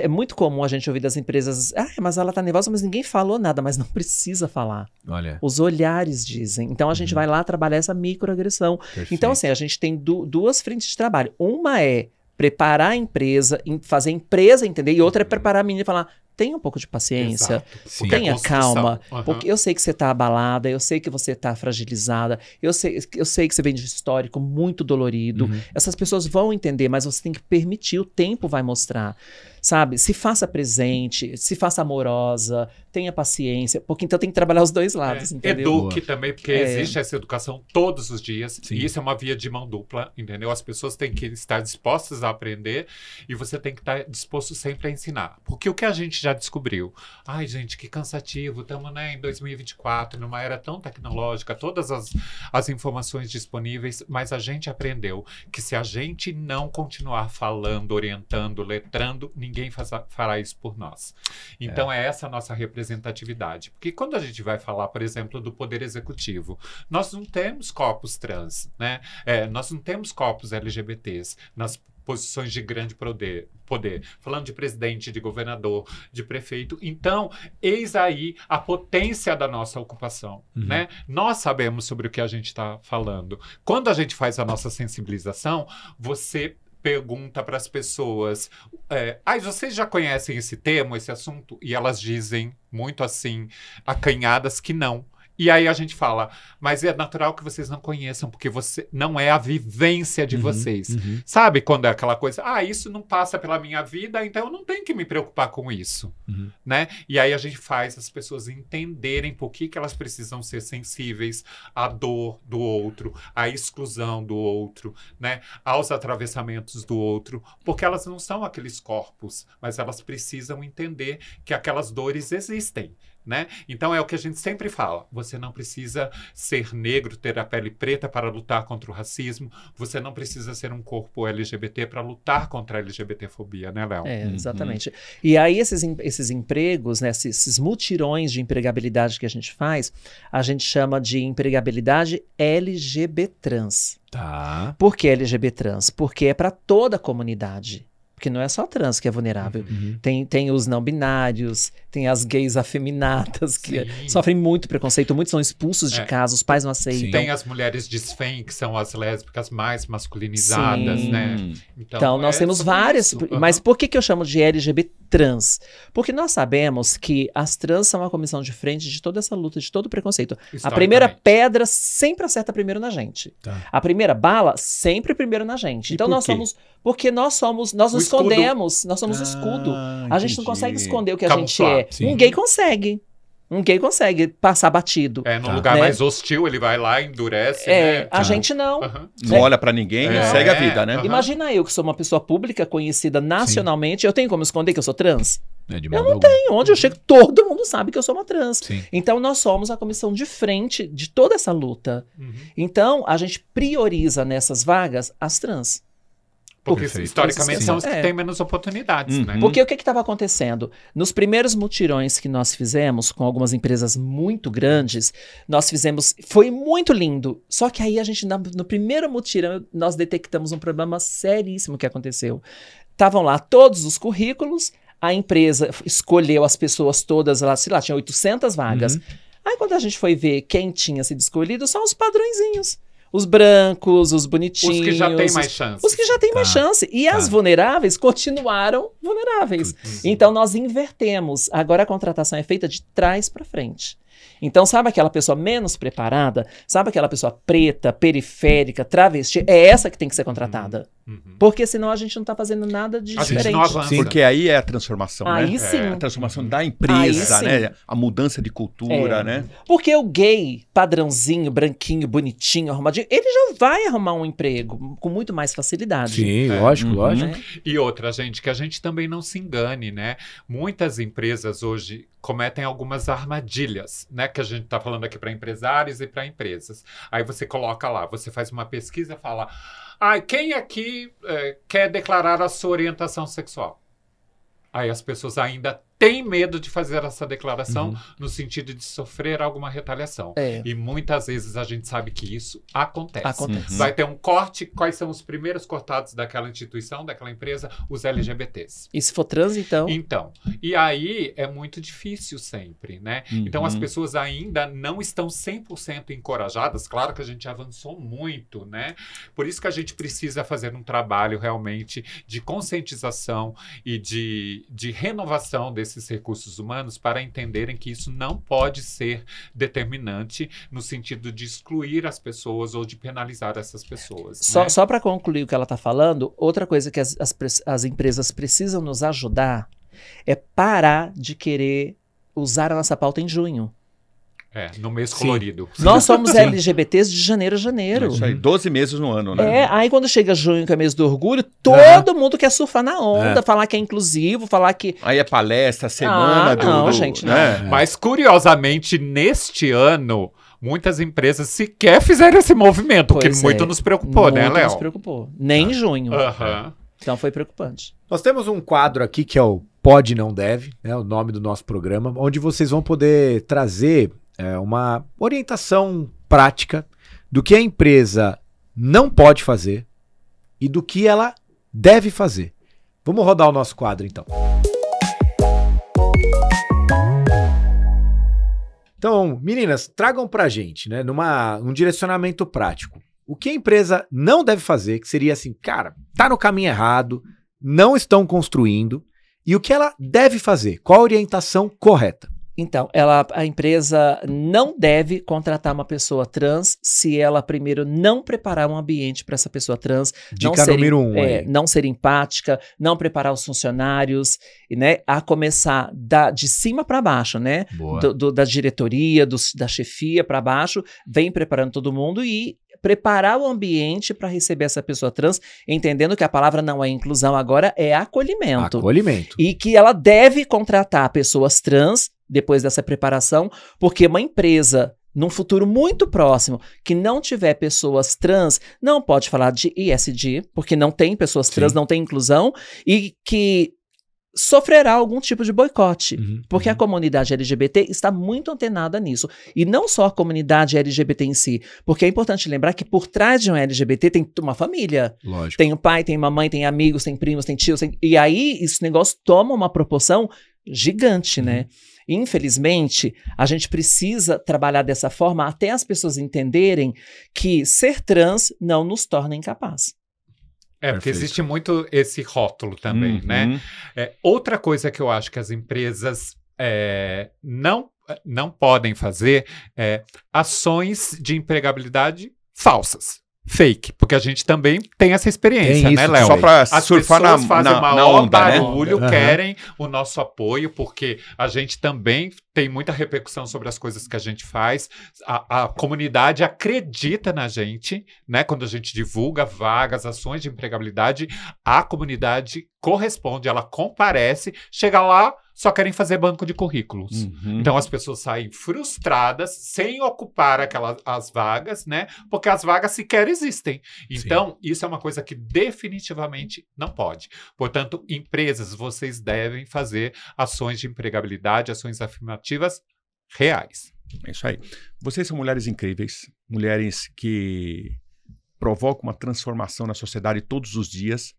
É muito comum a gente ouvir das empresas, mas ela tá nervosa, mas ninguém falou nada, mas não precisa falar. Olha. Os olhares dizem. Então a gente vai lá trabalhar essa microagressão. Perfeito. Então assim, a gente tem duas frentes de trabalho. Uma é preparar a empresa, fazer a empresa entender, e outra é preparar a menina e falar, tenha um pouco de paciência, Exato. Sim. Porque é tenha construção. calma, Aham. porque eu sei que você tá abalada, eu sei que você tá fragilizada, eu sei que você vem de histórico muito dolorido. Essas pessoas vão entender, mas você tem que permitir, o tempo vai mostrar. Sabe? Se faça presente, se faça amorosa, tenha paciência, porque então tem que trabalhar os dois lados, entendeu? Eduque também, porque existe essa educação todos os dias. E isso é uma via de mão dupla, entendeu? As pessoas têm que estar dispostas a aprender e você tem que estar disposto sempre a ensinar. Porque o que a gente já já descobriu. Ai, gente, que cansativo, estamos, né, em 2024, numa era tão tecnológica, todas as informações disponíveis, mas a gente aprendeu que se a gente não continuar falando, orientando, letrando, ninguém fará isso por nós. Então é essa a nossa representatividade. Porque quando a gente vai falar, por exemplo, do Poder Executivo, nós não temos corpos trans, né? Nós não temos corpos LGBTs nas posições de grande poder, falando de presidente, de governador, de prefeito. Então, eis aí a potência da nossa ocupação, né? Nós sabemos sobre o que a gente está falando. Quando a gente faz a nossa sensibilização, você pergunta para as pessoas, vocês já conhecem esse tema, esse assunto? E elas dizem, muito assim, acanhadas, que não. E aí a gente fala, mas é natural que vocês não conheçam, porque você não é a vivência de vocês. Sabe quando é aquela coisa, isso não passa pela minha vida, então eu não tenho que me preocupar com isso. Né? E aí a gente faz as pessoas entenderem por que elas precisam ser sensíveis à dor do outro, à exclusão do outro, né? Aos atravessamentos do outro, porque elas não são aqueles corpos, mas elas precisam entender que aquelas dores existem. Né? Então é o que a gente sempre fala, você não precisa ser negro, ter a pele preta para lutar contra o racismo, você não precisa ser um corpo LGBT para lutar contra a LGBTfobia, né, Léo? Exatamente. E aí esses empregos, né, esses mutirões de empregabilidade que a gente faz, a gente chama de empregabilidade LGBT trans. Tá. Por que LGBT trans? Porque é para toda a comunidade. Porque não é só trans que é vulnerável. Tem os não binários, tem as gays afeminadas, que sofrem muito preconceito, muitos são expulsos de casa, os pais não aceitam. Tem as mulheres desfém, que são as lésbicas mais masculinizadas, né? Então nós temos várias. Mas por que eu chamo de LGBT trans? Porque nós sabemos que as trans são a comissão de frente de toda essa luta, de todo o preconceito. A primeira pedra sempre acerta primeiro na gente. A primeira bala sempre primeiro na gente. Então nós somos... Porque nós nos escondemos, nós somos o escudo. A gente não consegue esconder o que a gente é. Um gay consegue. Um gay consegue passar batido. Num lugar mais hostil, ele vai lá, endurece, né? A gente não. Não olha pra ninguém e segue a vida, né? Imagina eu que sou uma pessoa pública, conhecida nacionalmente, eu tenho como esconder que eu sou trans? Eu não tenho. Onde eu chego, todo mundo sabe que eu sou uma trans. Então, nós somos a comissão de frente de toda essa luta. Então, a gente prioriza nessas vagas as trans. Porque historicamente são os que têm menos oportunidades, né? Porque o que estava acontecendo? Nos primeiros mutirões que nós fizemos, com algumas empresas muito grandes, nós fizemos... Foi muito lindo. Só que aí a gente, no primeiro mutirão, nós detectamos um problema seríssimo que aconteceu. Estavam lá todos os currículos, a empresa escolheu as pessoas todas, lá, sei lá, tinha 800 vagas. Aí quando a gente foi ver quem tinha sido escolhido, são os padrõezinhos. Os brancos, os bonitinhos. Os que já têm mais chance. Os que já têm mais chance. E as vulneráveis continuaram vulneráveis. Então, nós invertemos. Agora, a contratação é feita de trás para frente. Então, sabe aquela pessoa menos preparada? Sabe aquela pessoa preta, periférica, travesti? É essa que tem que ser contratada. Porque senão a gente não está fazendo nada de diferente. Gente não avança. Porque aí é a transformação, aí né? Sim. A transformação da empresa, né? A mudança de cultura, né? Porque o gay, padrãozinho, branquinho, bonitinho, arrumadinho, ele já vai arrumar um emprego com muito mais facilidade. Sim, lógico. E outra, gente, que a gente também não se engane, né? Muitas empresas hoje cometem algumas armadilhas, né? Que a gente está falando aqui para empresários e para empresas. Aí você coloca lá, você faz uma pesquisa e fala... quem aqui quer declarar a sua orientação sexual? Aí as pessoas ainda têm medo de fazer essa declaração no sentido de sofrer alguma retaliação. E muitas vezes a gente sabe que isso acontece. Vai ter um corte, quais são os primeiros cortados daquela instituição, daquela empresa? Os LGBTs. E se for trans, então? Então, e aí é muito difícil sempre, né? Então as pessoas ainda não estão 100% encorajadas. Claro que a gente avançou muito, né? Por isso que a gente precisa fazer um trabalho realmente de conscientização e de renovação desses recursos humanos para entenderem que isso não pode ser determinante no sentido de excluir as pessoas ou de penalizar essas pessoas. Só para concluir o que ela está falando, outra coisa que as empresas precisam nos ajudar é parar de querer usar a nossa pauta em junho. No mês Sim. colorido. Nós somos LGBTs de janeiro a janeiro. É isso aí, 12 meses no ano, né? Aí quando chega junho, que é mês do orgulho, todo mundo quer surfar na onda, falar que é inclusivo, falar que... Aí é palestra, semana gente, né? Mas, curiosamente, neste ano, muitas empresas sequer fizeram esse movimento, Pois que muito nos preocupou, né, Muito Léo? nos preocupou. Nem em junho. Aham. Então foi preocupante. Nós temos um quadro aqui que é o Pode Não Deve, né, o nome do nosso programa, onde vocês vão poder trazer uma orientação prática do que a empresa não pode fazer e do que ela deve fazer. Vamos rodar o nosso quadro, então. Então, meninas, tragam pra gente, né, um direcionamento prático. O que a empresa não deve fazer, que seria assim, cara, tá no caminho errado, não estão construindo, e o que ela deve fazer? Qual a orientação correta? Então, a empresa não deve contratar uma pessoa trans se ela primeiro não preparar um ambiente para essa pessoa trans. Dica número 1. Não ser empática, não preparar os funcionários, né, a começar de cima para baixo, né? Da diretoria, da chefia para baixo, vem preparando todo mundo e preparar o ambiente para receber essa pessoa trans, entendendo que a palavra não é inclusão agora, é acolhimento. Acolhimento. E que ela deve contratar pessoas trans depois dessa preparação, porque uma empresa, num futuro muito próximo, que não tiver pessoas trans, não pode falar de ESG, porque não tem pessoas trans, não tem inclusão, e que sofrerá algum tipo de boicote, porque a comunidade LGBT está muito antenada nisso. E não só a comunidade LGBT em si, porque é importante lembrar que por trás de um LGBT tem uma família. Lógico. Tem um pai, tem uma mãe, tem amigos, tem primos, tem tios, e aí esse negócio toma uma proporção gigante, né? Infelizmente, a gente precisa trabalhar dessa forma até as pessoas entenderem que ser trans não nos torna incapazes. Porque existe muito esse rótulo também, né? Outra coisa que eu acho que as empresas não podem fazer é ações de empregabilidade falsas. Fake, porque a gente também tem essa experiência, né, Léo? Só para As surfar pessoas fazem o maior onda, barulho, né? querem o nosso apoio, porque a gente também tem muita repercussão sobre as coisas que a gente faz. A comunidade acredita na gente, né? Quando a gente divulga vagas, ações de empregabilidade, a comunidade corresponde, ela comparece, chega lá, só querem fazer banco de currículos. Então as pessoas saem frustradas, sem ocupar as vagas, né? Porque as vagas sequer existem. Então, isso é uma coisa que definitivamente não pode. Portanto, empresas, vocês devem fazer ações de empregabilidade, ações afirmativas reais. É isso aí. Vocês são mulheres incríveis, mulheres que provocam uma transformação na sociedade todos os dias.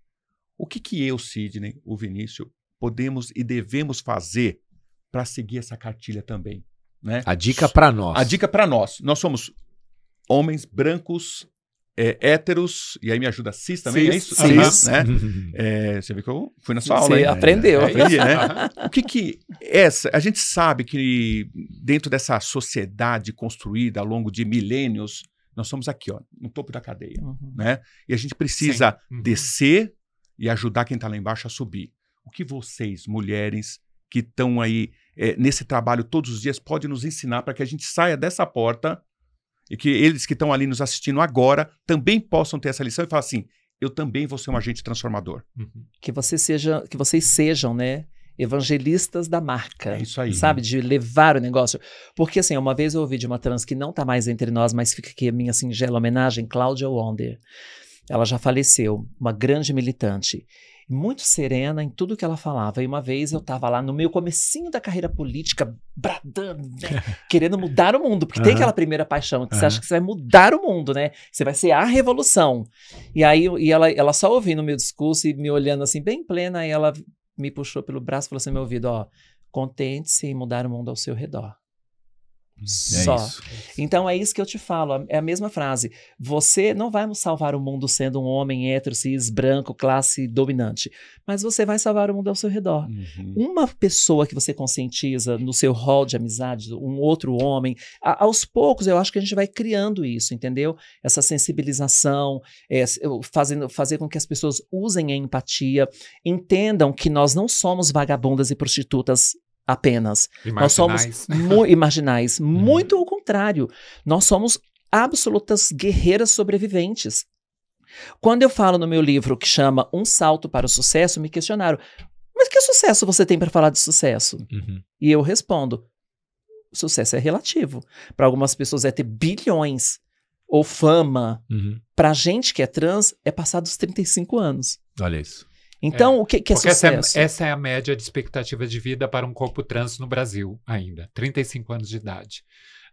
O que eu, Sidney, o Vinícius, podemos e devemos fazer para seguir essa cartilha também, né? A dica para nós. A dica para nós. Nós somos homens brancos, héteros, e aí me ajuda cis também, é isso? Cis. Né? Você viu que eu fui na sua aula, Você hein? aprendeu. Aprendi, né? O que a gente sabe que dentro dessa sociedade construída ao longo de milênios, nós somos aqui, ó, no topo da cadeia, né? E a gente precisa descer e ajudar quem está lá embaixo a subir. O que vocês, mulheres, que estão aí nesse trabalho todos os dias, podem nos ensinar para que a gente saia dessa porta e que eles que estão ali nos assistindo agora também possam ter essa lição e falar assim, eu também vou ser um agente transformador. Que vocês sejam, né, evangelistas da marca. É isso aí. Sabe, de levar o negócio. Porque, assim, uma vez eu ouvi de uma trans que não está mais entre nós, mas fica aqui a minha singela homenagem, Cláudia Wonder. Ela já faleceu, uma grande militante. Muito serena em tudo que ela falava. E uma vez eu estava lá no meu comecinho da carreira política, bradando, né? Querendo mudar o mundo. Porque tem aquela primeira paixão que você acha que você vai mudar o mundo, né? Você vai ser a revolução. E aí ela só ouvindo o meu discurso e me olhando assim, bem plena, e ela me puxou pelo braço e falou assim no meu ouvido, ó, contente-se em mudar o mundo ao seu redor. Só. Isso. Então é isso que eu te falo, é a mesma frase. Você não vai salvar o mundo sendo um homem hétero, cis, branco, classe dominante, mas você vai salvar o mundo ao seu redor. Uma pessoa que você conscientiza no seu hall de amizade, um outro homem, aos poucos eu acho que a gente vai criando isso, entendeu? Essa sensibilização, fazer com que as pessoas usem a empatia, entendam que nós não somos vagabundas e prostitutas apenas. E Nós somos marginais. Muito ao contrário. Nós somos absolutas guerreiras sobreviventes. Quando eu falo no meu livro que chama Um Salto para o Sucesso, me questionaram, mas que sucesso você tem para falar de sucesso? E eu respondo, sucesso é relativo. Para algumas pessoas é ter bilhões ou fama. Pra gente que é trans, é passar dos 35 anos. Olha isso. Então, o que é sucesso? Essa é a média de expectativa de vida para um corpo trans no Brasil ainda. 35 anos de idade.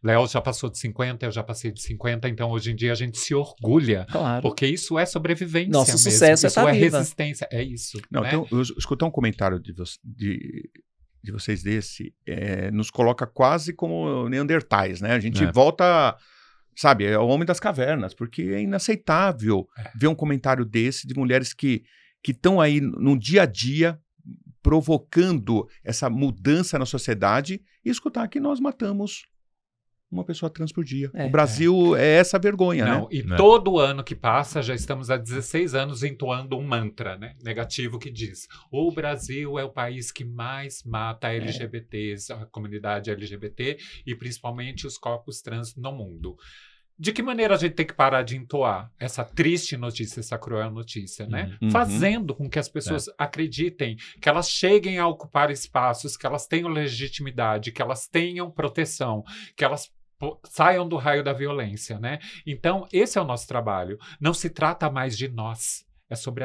Léo já passou de 50, eu já passei de 50, então hoje em dia a gente se orgulha. Claro. Porque isso é sobrevivência Nosso mesmo. sucesso é isso estar é viva. resistência, é isso. Não, né? então, eu escutei um comentário de vocês desse, nos coloca quase como neandertais, né? A gente volta, sabe, é o homem das cavernas, porque é inaceitável ver um comentário desse de mulheres que estão aí no dia a dia provocando essa mudança na sociedade e escutar que nós matamos uma pessoa trans por dia. O Brasil é essa vergonha, né? E todo ano que passa, já estamos há 16 anos entoando um mantra, né, negativo que diz: o Brasil é o país que mais mata LGBTs, a comunidade LGBT e principalmente os corpos trans no mundo. De que maneira a gente tem que parar de entoar essa triste notícia, essa cruel notícia, né? Fazendo com que as pessoas acreditem, que elas cheguem a ocupar espaços, que elas tenham legitimidade, que elas tenham proteção, que elas saiam do raio da violência, né? Então, esse é o nosso trabalho. Não se trata mais de nós. É sobre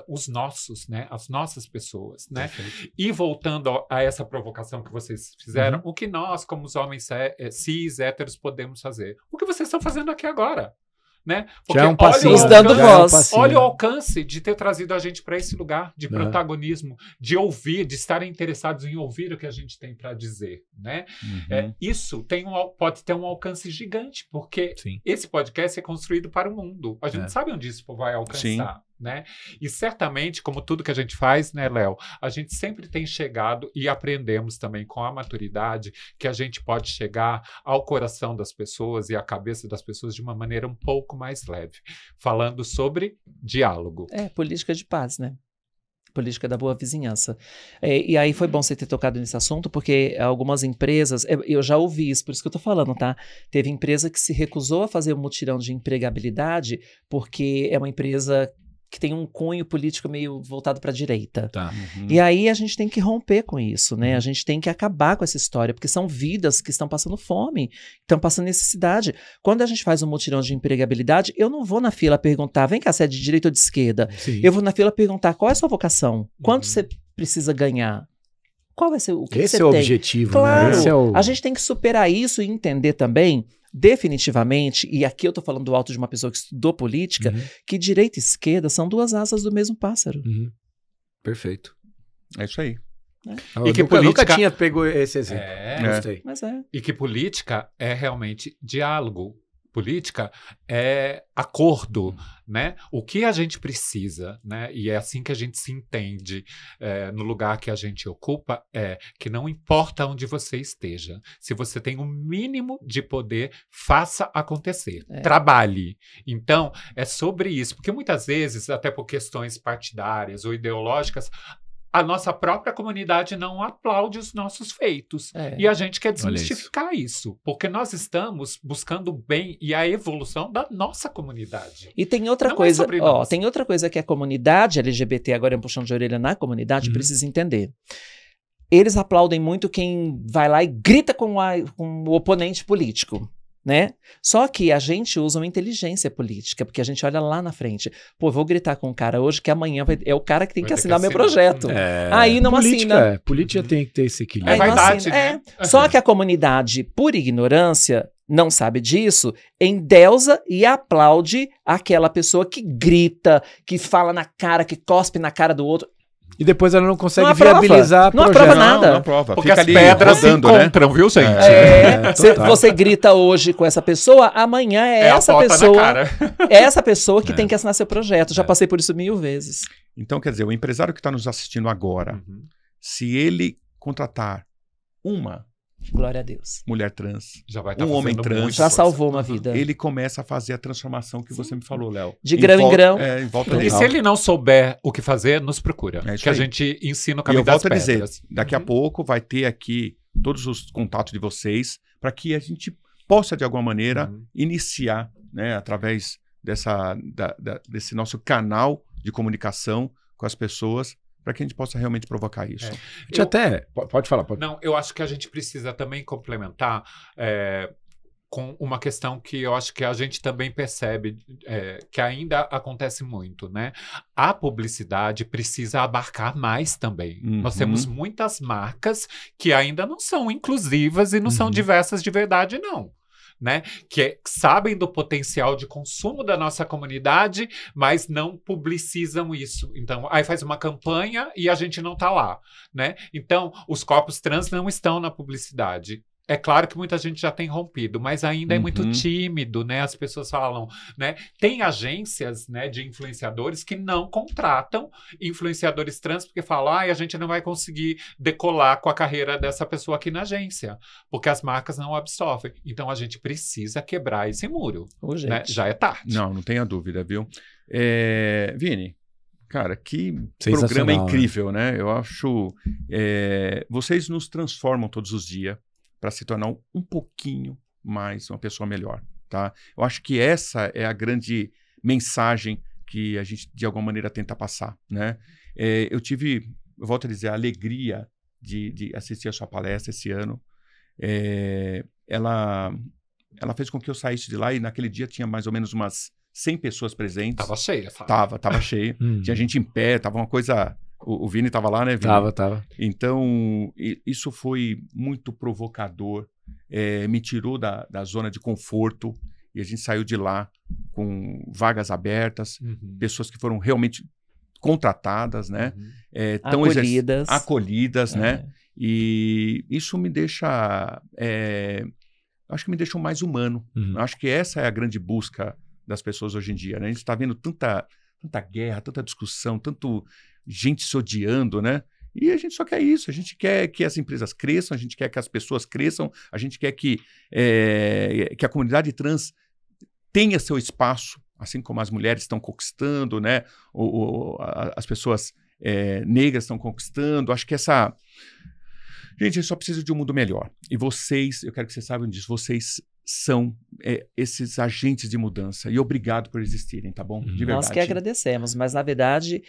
os nossos, né? As nossas pessoas, né? E voltando a essa provocação que vocês fizeram, o que nós, como os homens cis, héteros, podemos fazer? O que vocês estão fazendo aqui agora? Né? Porque já é um passinho, dando voz. Olha o alcance de ter trazido a gente para esse lugar de protagonismo, de ouvir, de estarem interessados em ouvir o que a gente tem para dizer, né? Isso pode ter um alcance gigante, porque esse podcast é construído para o mundo. A gente sabe onde isso vai alcançar. Né? E certamente, como tudo que a gente faz, né, Léo, a gente sempre tem chegado e aprendemos também com a maturidade que a gente pode chegar ao coração das pessoas e à cabeça das pessoas de uma maneira um pouco mais leve, falando sobre diálogo. Política de paz, né? Política da boa vizinhança. E aí foi bom você ter tocado nesse assunto, porque algumas empresas, eu já ouvi isso, por isso que eu tô falando, tá? Teve empresa que se recusou a fazer um mutirão de empregabilidade porque é uma empresa que tem um cunho político meio voltado para a direita. E aí a gente tem que romper com isso, né? A gente tem que acabar com essa história, porque são vidas que estão passando fome, estão passando necessidade. Quando a gente faz um mutirão de empregabilidade, eu não vou na fila perguntar, vem cá, você é de direita ou de esquerda? Eu vou na fila perguntar, qual é a sua vocação? Quanto você precisa ganhar? Qual vai ser o que esse você é o tem? objetivo, claro, né? Esse é a gente tem que superar isso e entender também, definitivamente, e aqui eu tô falando do alto de uma pessoa que estudou política, que direita e esquerda são duas asas do mesmo pássaro. Perfeito. É isso aí. E que nunca tinha pegou esse exemplo. Gostei. Mas E que política é realmente diálogo. Política é acordo, né? O que a gente precisa, né? E é assim que a gente se entende no lugar que a gente ocupa, é que não importa onde você esteja, se você tem o mínimo de poder, faça acontecer, trabalhe. Então, é sobre isso, porque muitas vezes, até por questões partidárias ou ideológicas, a nossa própria comunidade não aplaude os nossos feitos. E a gente quer desmistificar isso, porque nós estamos buscando o bem e a evolução da nossa comunidade. E tem outra coisa, tem outra coisa que a comunidade LGBT, agora é um puxão de orelha na comunidade, precisa entender. Eles aplaudem muito quem vai lá e grita com o oponente político. Né? Só que a gente usa uma inteligência política, porque a gente olha lá na frente. Pô, vou gritar com o cara hoje que amanhã é o cara que tem que assinar meu projeto. Aí não assina. Política tem que ter esse equilíbrio. É verdade, né? Só que a comunidade, por ignorância, não sabe disso, endeusa e aplaude aquela pessoa que grita, que fala na cara, que cospe na cara do outro. E depois ela não consegue não viabilizar não aprova nada. Não aprova. Porque fica as pedras rodando, se encontram, viu, gente? Você grita hoje com essa pessoa, amanhã essa pessoa que tem que assinar seu projeto. Já passei por isso 1000 vezes. Então, quer dizer, o empresário que está nos assistindo agora, se ele contratar uma Glória a Deus. mulher trans, Já vai estar um homem fazendo trans. muita Já coisa. salvou uma vida. ele começa a fazer a transformação que você me falou, Léo. De grão em grão. Em volta E dele. se ele não souber o que fazer, nos procura. É isso que a aí. gente ensina o E caminho eu das volto a dizer, pedras. daqui a pouco vai ter aqui todos os contatos de vocês para que a gente possa, de alguma maneira, iniciar, né, através desse nosso canal de comunicação com as pessoas, para que a gente possa realmente provocar isso. A gente até... Pode falar. Pode. Não, eu acho que a gente precisa também complementar com uma questão que eu acho que a gente também percebe que ainda acontece muito, né? A publicidade precisa abarcar mais também. Uhum. Nós temos muitas marcas que ainda não são inclusivas e não são diversas de verdade, não. Né? Que sabem do potencial de consumo da nossa comunidade, mas não publicizam isso. Então, aí faz uma campanha e a gente não está lá, né? Então, os corpos trans não estão na publicidade. É claro que muita gente já tem rompido, mas ainda é muito tímido, né? As pessoas falam, né? Tem agências, né, de influenciadores que não contratam influenciadores trans porque falam, a gente não vai conseguir decolar com a carreira dessa pessoa aqui na agência, porque as marcas não absorvem. Então a gente precisa quebrar esse muro, né? Já é tarde. Não tenha dúvida, viu? Vini, cara, que Sensacional, programa incrível, né? Eu acho... vocês nos transformam todos os dias para se tornar um pouquinho mais uma pessoa melhor, tá? Eu acho que essa é a grande mensagem que a gente, de alguma maneira, tenta passar, né? Eu volto a dizer, a alegria de assistir a sua palestra esse ano. Ela fez com que eu saísse de lá e naquele dia tinha mais ou menos umas 100 pessoas presentes. Tava cheia, sabe? Tava cheio. Tinha gente em pé, tava uma coisa... O Vini estava lá, né, Vini? Tava. Então, isso foi muito provocador, me tirou da zona de conforto e a gente saiu de lá com vagas abertas, pessoas que foram realmente contratadas, né? Acolhidas, né? E isso me deixa... acho que me deixou mais humano. Acho que essa é a grande busca das pessoas hoje em dia, né? A gente está vendo tanta guerra, tanta discussão, tanto... gente se odiando, né? E a gente só quer isso, a gente quer que as empresas cresçam, a gente quer que as pessoas cresçam, a gente quer que a comunidade trans tenha seu espaço, assim como as mulheres estão conquistando, né? As pessoas negras estão conquistando. Acho que Gente, a gente só precisa de um mundo melhor. E vocês, eu quero que vocês saibam disso, vocês são esses agentes de mudança. E obrigado por existirem, tá bom? De verdade. Nós que agradecemos, mas na verdade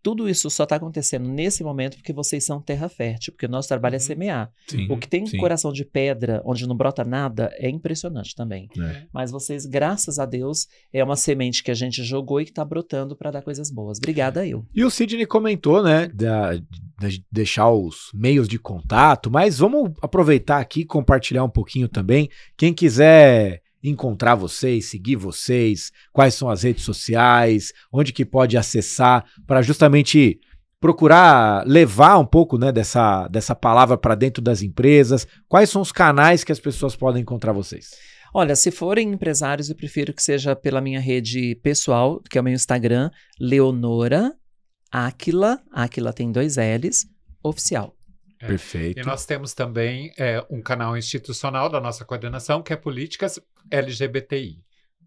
tudo isso só está acontecendo nesse momento porque vocês são terra fértil, porque o nosso trabalho é semear. Sim, o que tem um coração de pedra, onde não brota nada, é impressionante também. Mas vocês, graças a Deus, é uma semente que a gente jogou e que está brotando para dar coisas boas. Obrigada, eu. E o Sidney comentou, né, de deixar os meios de contato, mas vamos aproveitar aqui e compartilhar um pouquinho também. Quem quiser encontrar vocês, seguir vocês, quais são as redes sociais, onde que pode acessar para justamente procurar levar um pouco, né, dessa palavra para dentro das empresas, quais são os canais que as pessoas podem encontrar vocês? Olha, se forem empresários, eu prefiro que seja pela minha rede pessoal, que é o meu Instagram, Leonora Áquila tem 2 L's, oficial. Perfeito. E nós temos também um canal institucional da nossa coordenação, que é Políticas LGBTI,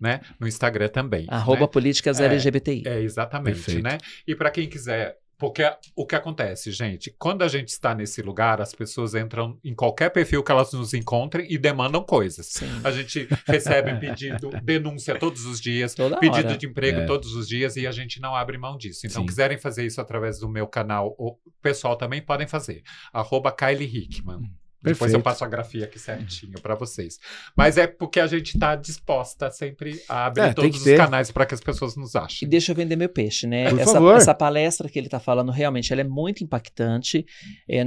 né? No Instagram também. @ Políticas LGBTI. Exatamente, Perfeito. né? E para quem quiser, porque o que acontece, gente, quando a gente está nesse lugar, as pessoas entram em qualquer perfil que elas nos encontrem e demandam coisas. Sim. A gente recebe pedido, denúncia todos os dias, Toda pedido hora. de emprego todos os dias e a gente não abre mão disso. Então, Sim. quiserem fazer isso através do meu canal, o pessoal também podem fazer. @Kylie Hickman. Depois eu Perfeito. passo a grafia aqui certinho para vocês. Mas é porque a gente está disposta sempre a abrir tem todos que os ter. canais para que as pessoas nos E achem. deixa eu vender meu peixe, né? Por favor. Essa palestra que ele está falando, realmente, ela é muito impactante.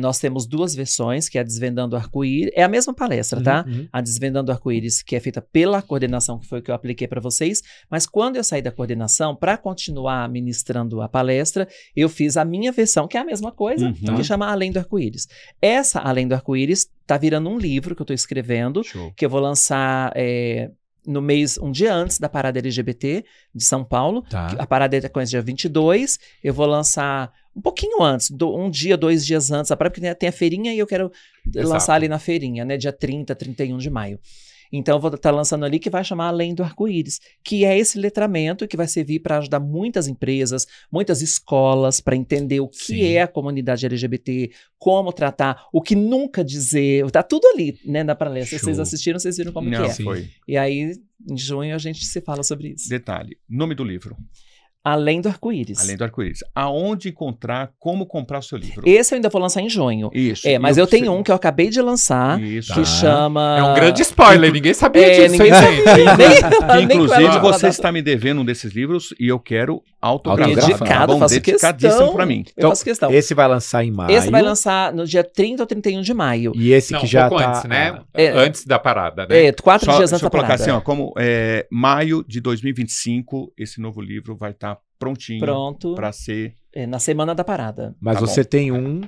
Nós temos 2 versões, que é a Desvendando o Arco-Íris. É a mesma palestra, tá? A Desvendando o Arco-Íris, que é feita pela coordenação, que foi o que eu apliquei para vocês. Mas quando eu saí da coordenação, para continuar ministrando a palestra, eu fiz a minha versão, que é a mesma coisa, que chama Além do Arco-Íris. Essa Além do Arco-Íris tá virando um livro que eu estou escrevendo, Show. que eu vou lançar um dia antes da parada LGBT de São Paulo. Tá. A parada acontece dia 22, eu vou lançar um pouquinho antes, um dia, 2 dias antes, porque tem a feirinha e eu quero lançar ali na feirinha, né, dia 30, 31 de maio. Então eu vou estar lançando ali que vai chamar Além do Arco-Íris, que é esse letramento que vai servir para ajudar muitas empresas, muitas escolas, para entender o que é a comunidade LGBT, como tratar, o que nunca dizer, tá tudo ali, né, na palestra. Se vocês assistiram, vocês viram como que é. Foi. E aí, em junho, a gente se fala sobre isso. Detalhe, nome do livro. Além do Arco-Íris. Além do Arco-Íris. Aonde encontrar, como comprar o seu livro? Esse eu ainda vou lançar em junho. Isso. Mas eu tenho um que eu acabei de lançar, Isso. que chama... É um grande spoiler, ninguém sabia disso, ninguém hein, gente? Nem Inclusive, com ela você falava. está me devendo um desses livros e eu quero autografar. Dedicado, faço Dedicadíssimo questão. para mim. Eu faço questão. Esse vai lançar em maio. Esse vai lançar no dia 30 ou 31 de maio. E esse Não, que já pouco tá... antes, né? É. Antes da parada, né? 4 dias Deixa antes da eu colocar parada. assim, ó, como maio de 2025, esse novo livro vai estar prontinho Pronto. para ser... Na semana da parada. Mas Tá você tem um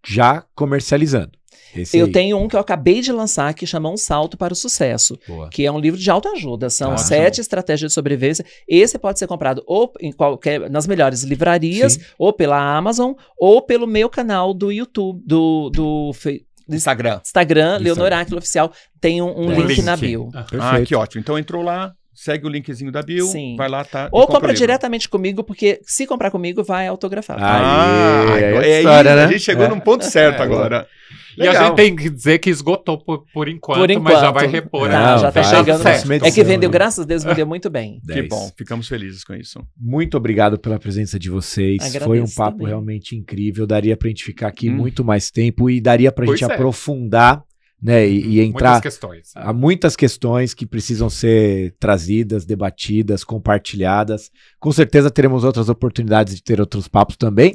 já comercializando. Esse Eu aí. tenho um que eu acabei de lançar que chama Um Salto para o Sucesso, Boa. que é um livro de autoajuda. São Ótimo. 7 estratégias de sobrevivência. Esse pode ser comprado ou nas melhores livrarias, Sim. ou pela Amazon, ou pelo meu canal do YouTube, do Instagram. Instagram, Do Leonor Instagram. Áquila Oficial. Tem um Tem. link na bio. Perfeito. Ah, que ótimo. Então entrou lá, segue o linkzinho da bio, Sim. vai lá, tá? e Ou compra o compra livro. diretamente comigo, porque se comprar comigo, vai autografado. Aí, agora- é história, né? A gente chegou num ponto certo agora. E a Legal. gente tem que dizer que esgotou por enquanto, Por mas já enquanto. vai repor. Tá, Não, já tá vai. chegando. Próxima É que edição, vendeu, né? graças a Deus, vendeu muito bem. Que 10. bom, ficamos felizes com isso. Muito obrigado pela presença de vocês. Agradeço Foi um papo também. realmente incrível. Daria pra gente ficar aqui muito mais tempo e daria pra Pois gente é. aprofundar, né? E entrar. Muitas questões. Há muitas questões que precisam ser trazidas, debatidas, compartilhadas. Com certeza teremos outras oportunidades de ter outros papos também.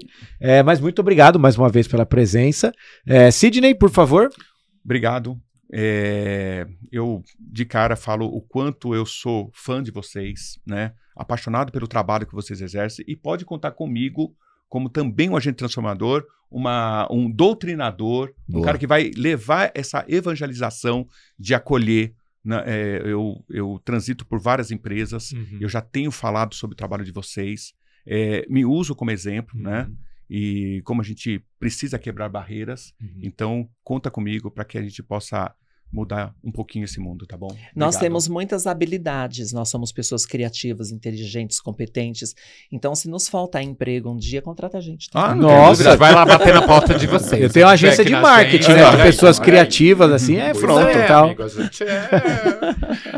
Mas muito obrigado mais uma vez pela presença. Sidney, por favor. Obrigado. Eu, de cara, falo o quanto eu sou fã de vocês, né? Apaixonado pelo trabalho que vocês exercem e pode contar comigo como também um agente transformador, um doutrinador, um Boa. cara que vai levar essa evangelização de acolher. Eu transito por várias empresas, Uhum. eu já tenho falado sobre o trabalho de vocês, me uso como exemplo, né? E como a gente precisa quebrar barreiras, então conta comigo para que a gente possa mudar um pouquinho esse mundo, tá bom? Nós Obrigado. temos muitas habilidades, nós somos pessoas criativas, inteligentes, competentes. Então, se nos faltar emprego um dia, contrata a gente. Tá? Ah, não Nossa. tem dúvida. Vai lá bater na porta de vocês. Eu tenho uma Se agência tiver de aqui na marketing, agenda, né? olha De aí, pessoas olha aí. criativas, assim, Pois pronto é, e tal. amigo, a gente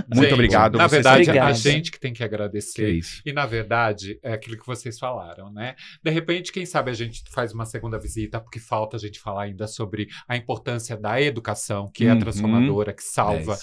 Muito Gente, obrigado, Na vocês verdade, são a demais. gente que tem que Que agradecer. isso. E, na verdade, é aquilo que vocês falaram, né? De repente, quem sabe a gente faz uma segunda visita, porque falta a gente falar ainda sobre a importância da educação, que é Uhum. transformadora, que salva.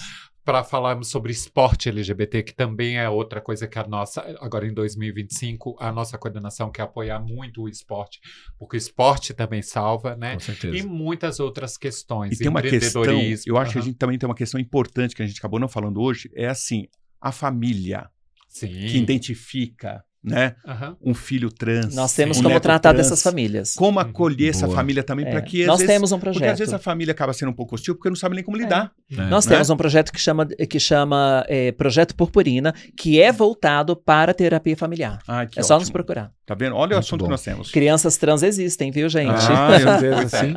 Para falarmos sobre esporte LGBT, que também é outra coisa que agora em 2025, a nossa coordenação quer apoiar muito o esporte, porque o esporte também salva, né? Com certeza. E muitas outras questões. E tem uma questão, empreendedorismo. eu acho que a Aham. gente também tem uma questão importante que a gente acabou não falando hoje, é assim, a família Sim. que identifica, né, Aham. um filho trans. Nós temos um como neto tratar trans, dessas famílias. Como acolher essa Boa. família também, para que às Nós vezes, temos um porque às projeto. vezes a família acaba sendo um pouco hostil porque não sabe nem como lidar. Nós né? temos um projeto que chama Projeto Purpurina, que é voltado para a terapia familiar. Ah, que É só nos ótimo. procurar. Tá vendo? Olha o Muito assunto bom. que nós temos. Crianças trans existem, viu, gente? Ah, Com certeza, sim.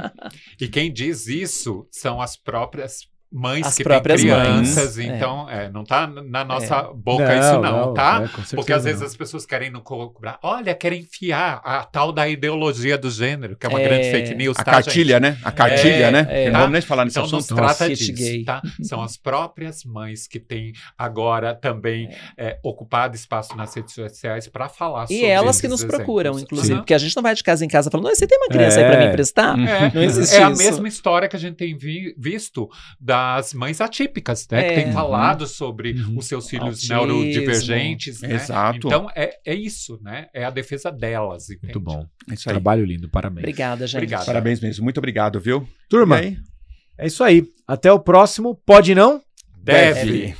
E quem diz isso são as próprias mães As que próprias têm mães. crianças. Então, não tá na nossa boca Não, isso não, não, tá? com certeza Porque às vezes não. as pessoas querem no cobrar. Olha, querem enfiar a tal da ideologia do gênero, que é uma É. grande fake news, A tá, cartilha, gente? né? A cartilha, né? é. Não vamos nem falar nesse Então nos assunto. trata Kit disso, gay. tá? São as próprias mães que têm agora também ocupado espaço nas redes sociais para falar sobre E elas que esses nos procuram, exemplos. inclusive. Aham. Porque a gente não vai de casa em casa falando, você tem uma criança aí pra me emprestar? Não existe a isso. mesma história que a gente tem visto das mães atípicas, né? Que tem falado sobre os seus filhos Autismo. neurodivergentes, né? Exato. Então, é isso, né? É a defesa delas, entende? Muito bom. É isso aí. Trabalho lindo, parabéns. Obrigada, gente. Obrigado. Parabéns mesmo. Muito obrigado, viu? Turma, E aí? é isso aí. Até o próximo. Pode não? Deve.